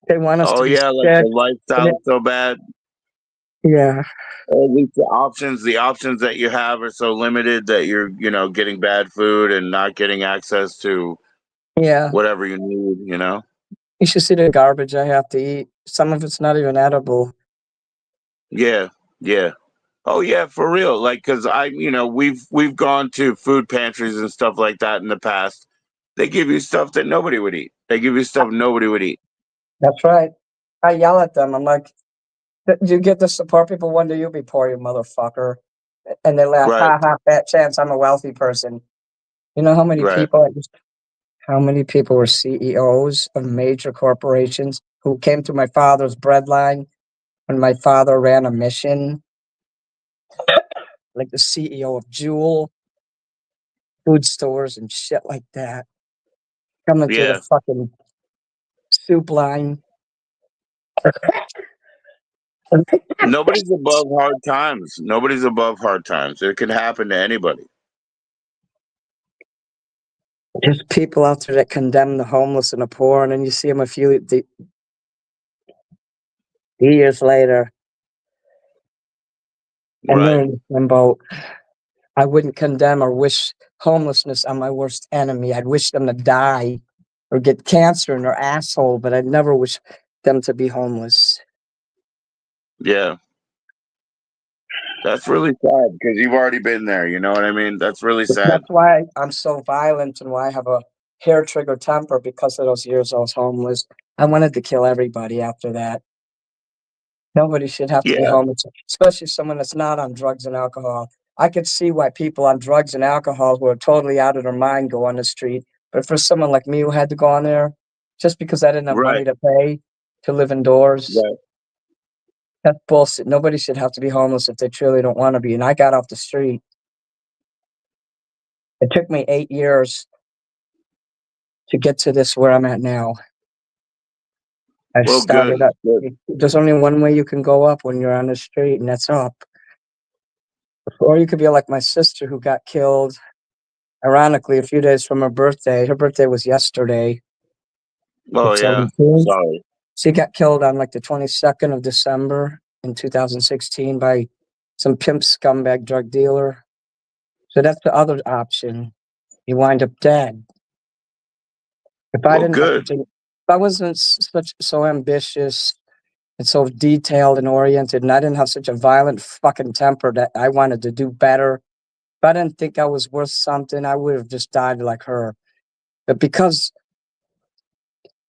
They want us Oh to be yeah, like sick. the lifestyle is so bad. Yeah. Or at least the options that you have are so limited that you're, getting bad food and not getting access to, Yeah. whatever you need, you know? You should see the garbage I have to eat. Some of it's not even edible. Yeah, yeah. Oh yeah, for real. Like, cause we've gone to food pantries and stuff like that in the past. They give you stuff that nobody would eat. They give you stuff nobody would eat. That's right. I yell at them. I'm like, you get to support people. When do you be poor, you motherfucker? And they laugh, Right, ha ha, fat chance I'm a wealthy person. You know right. how many people were CEOs of major corporations who came through my father's breadline when my father ran a mission, like the CEO of Jewel, food stores and shit like that, coming through the Yeah. fucking soup line. Nobody's above hard times. Nobody's above hard times. It can happen to anybody. There's people out there that condemn the homeless and the poor, and then you see them a few years later, and they're Right. in the same boat. I wouldn't condemn or wish homelessness on my worst enemy. I'd wish them to die or get cancer in their asshole, but I'd never wish them to be homeless. Yeah. That's really sad because you've already been there. You know what I mean? That's really sad. That's why I'm so violent and why I have a hair trigger temper, because of those years I was homeless. I wanted to kill everybody after that. Nobody should have to be Yeah. homeless, especially someone that's not on drugs and alcohol. I could see why people on drugs and alcohol who are totally out of their mind go on the street. But for someone like me who had to go on there just because I didn't have Right. money to pay to live indoors, Right. that's bullshit. Nobody should have to be homeless if they truly don't want to be. And I got off the street. It took me 8 years to get to this where I'm at now. I Well, good. started up. Good. There's only one way you can go up when you're on the street, and that's up. Or you could be like my sister who got killed, ironically, a few days from her birthday. Her birthday was yesterday, the Oh yeah. 17th. Sorry. She got killed on like the 22nd of December in 2016 by some pimp scumbag drug dealer. So that's the other option. You wind up dead. If I Well, didn't have good. such a, if I wasn't so ambitious and so detailed and oriented, and I didn't have such a violent fucking temper that I wanted to do better. If I didn't think I was worth something, I would have just died like her. But because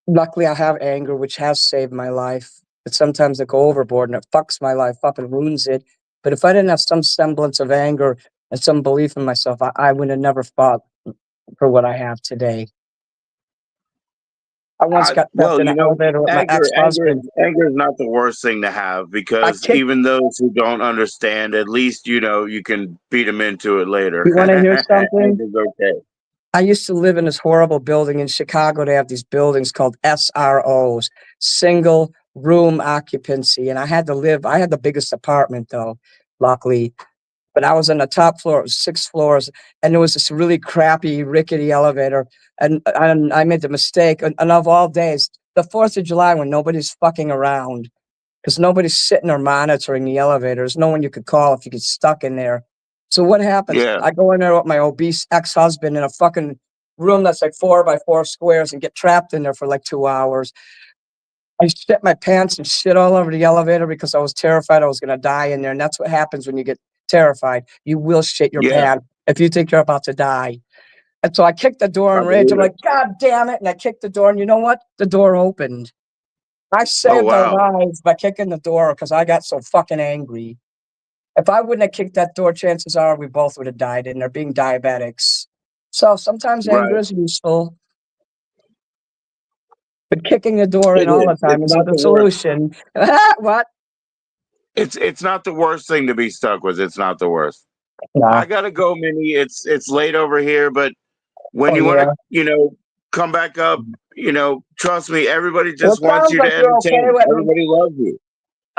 luckily I have anger, which has saved my life, but sometimes I go overboard and it fucks my life up and ruins it. But if I didn't have some semblance of anger and some belief in myself, I would have never fought for what I have today. I once got trapped Well, in an elevator with my ex-husband. anger is not the worst thing to have I because kicked. even those who don't understand, at least you can beat them into it later. You want to hear something? Anger's okay. I used to live in this horrible building in Chicago. They have these buildings called SROs, single room occupancy. And I had the biggest apartment though, luckily. But I was on the top floor, it was 6 floors, and there was this really crappy, rickety elevator. And I made the mistake, and of all days, the 4th of July when nobody's fucking around, because nobody's sitting or monitoring the elevators. No one you could call if you get stuck in there. So what happens? Yeah. I go in there with my obese ex-husband in a fucking room that's like 4 by 4 squares and get trapped in there for like 2 hours. I shit my pants and shit all over the elevator because I was terrified I was going to die in there. And that's what happens when you get terrified. You will shit your Yeah. pants if you think you're about to die. And so I kicked the door I in rage. believe I'm it. like, God damn it. And I kicked the door. And you know what? The door opened. I Oh saved our wow. lives by kicking the door because I got so fucking angry. If I wouldn't have kicked that door, chances are we both would have died in there being diabetics. So sometimes anger Right. is useful, but kicking the door in It all the is. time It's is not not the the worst. solution. What? It's not the worst thing to be stuck with. It's not the worst. I No. gotta go, Minnie. It's late over here, but when Oh, you want to, yeah. come back up, trust me, everybody Well, just it wants sounds you to like you're okay entertain. with me. Everybody loves you.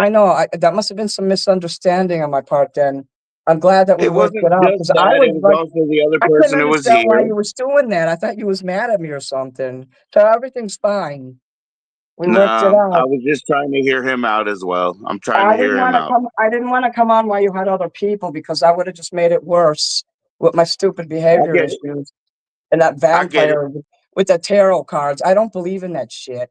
I know. That must have been some misunderstanding on my part then. I'm glad that we It worked wasn't it out just because I that; was it was like, also the other I couldn't person who was understand why here. you was doing that. I thought you was mad at me or something. So everything's fine. We worked it No, I out. was just trying to hear him out as well. I'm trying to I didn't hear him want to out. come. I didn't want to come on while you had other people because I would have just made it worse with my stupid I behavior get it. issues and that I get it. vampire. with the tarot cards. I don't believe in that shit.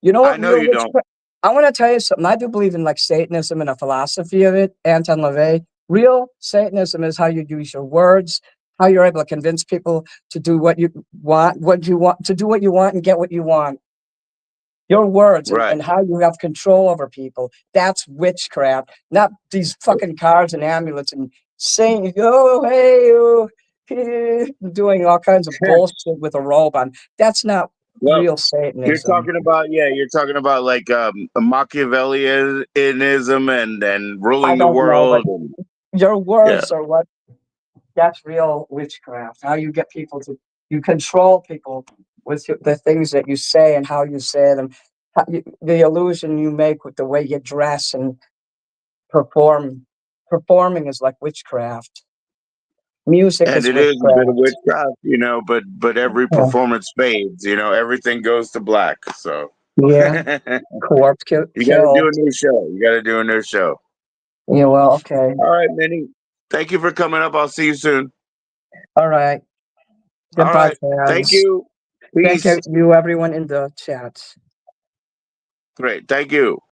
You know I what know real you don't. witchcraft? I want to tell you something. I do believe in like Satanism and a philosophy of it, Anton LaVey. Real Satanism is how you use your words, how you're able to convince people to do what you want, to do what you want and get what you want. Your words Right. and how you have control over people. That's witchcraft, not these fucking cards and amulets and saying, oh, hey, oh, doing all kinds of bullshit with a robe on. That's not Well, real you're Satanism. talking about like Machiavellianism and I ruling the don't know, but world. And, your yeah. words are what, that's real witchcraft. How you get people to, you control people with the things that you say and how you say them. The illusion you make with the way you dress and perform. Performing is like witchcraft. Music And is it is a bit of witchcraft. witchcraft, but every Yeah, performance fades. Everything goes to black. So yeah. you Corpse got to do killed. a new show. You got to do a new show. Yeah, well, okay. All right, Minnie. Thank you for coming up. I'll see you soon. All right. All Goodbye, right. Thank fans. you. Thank Peace. you, everyone in the chat. Great. Thank you.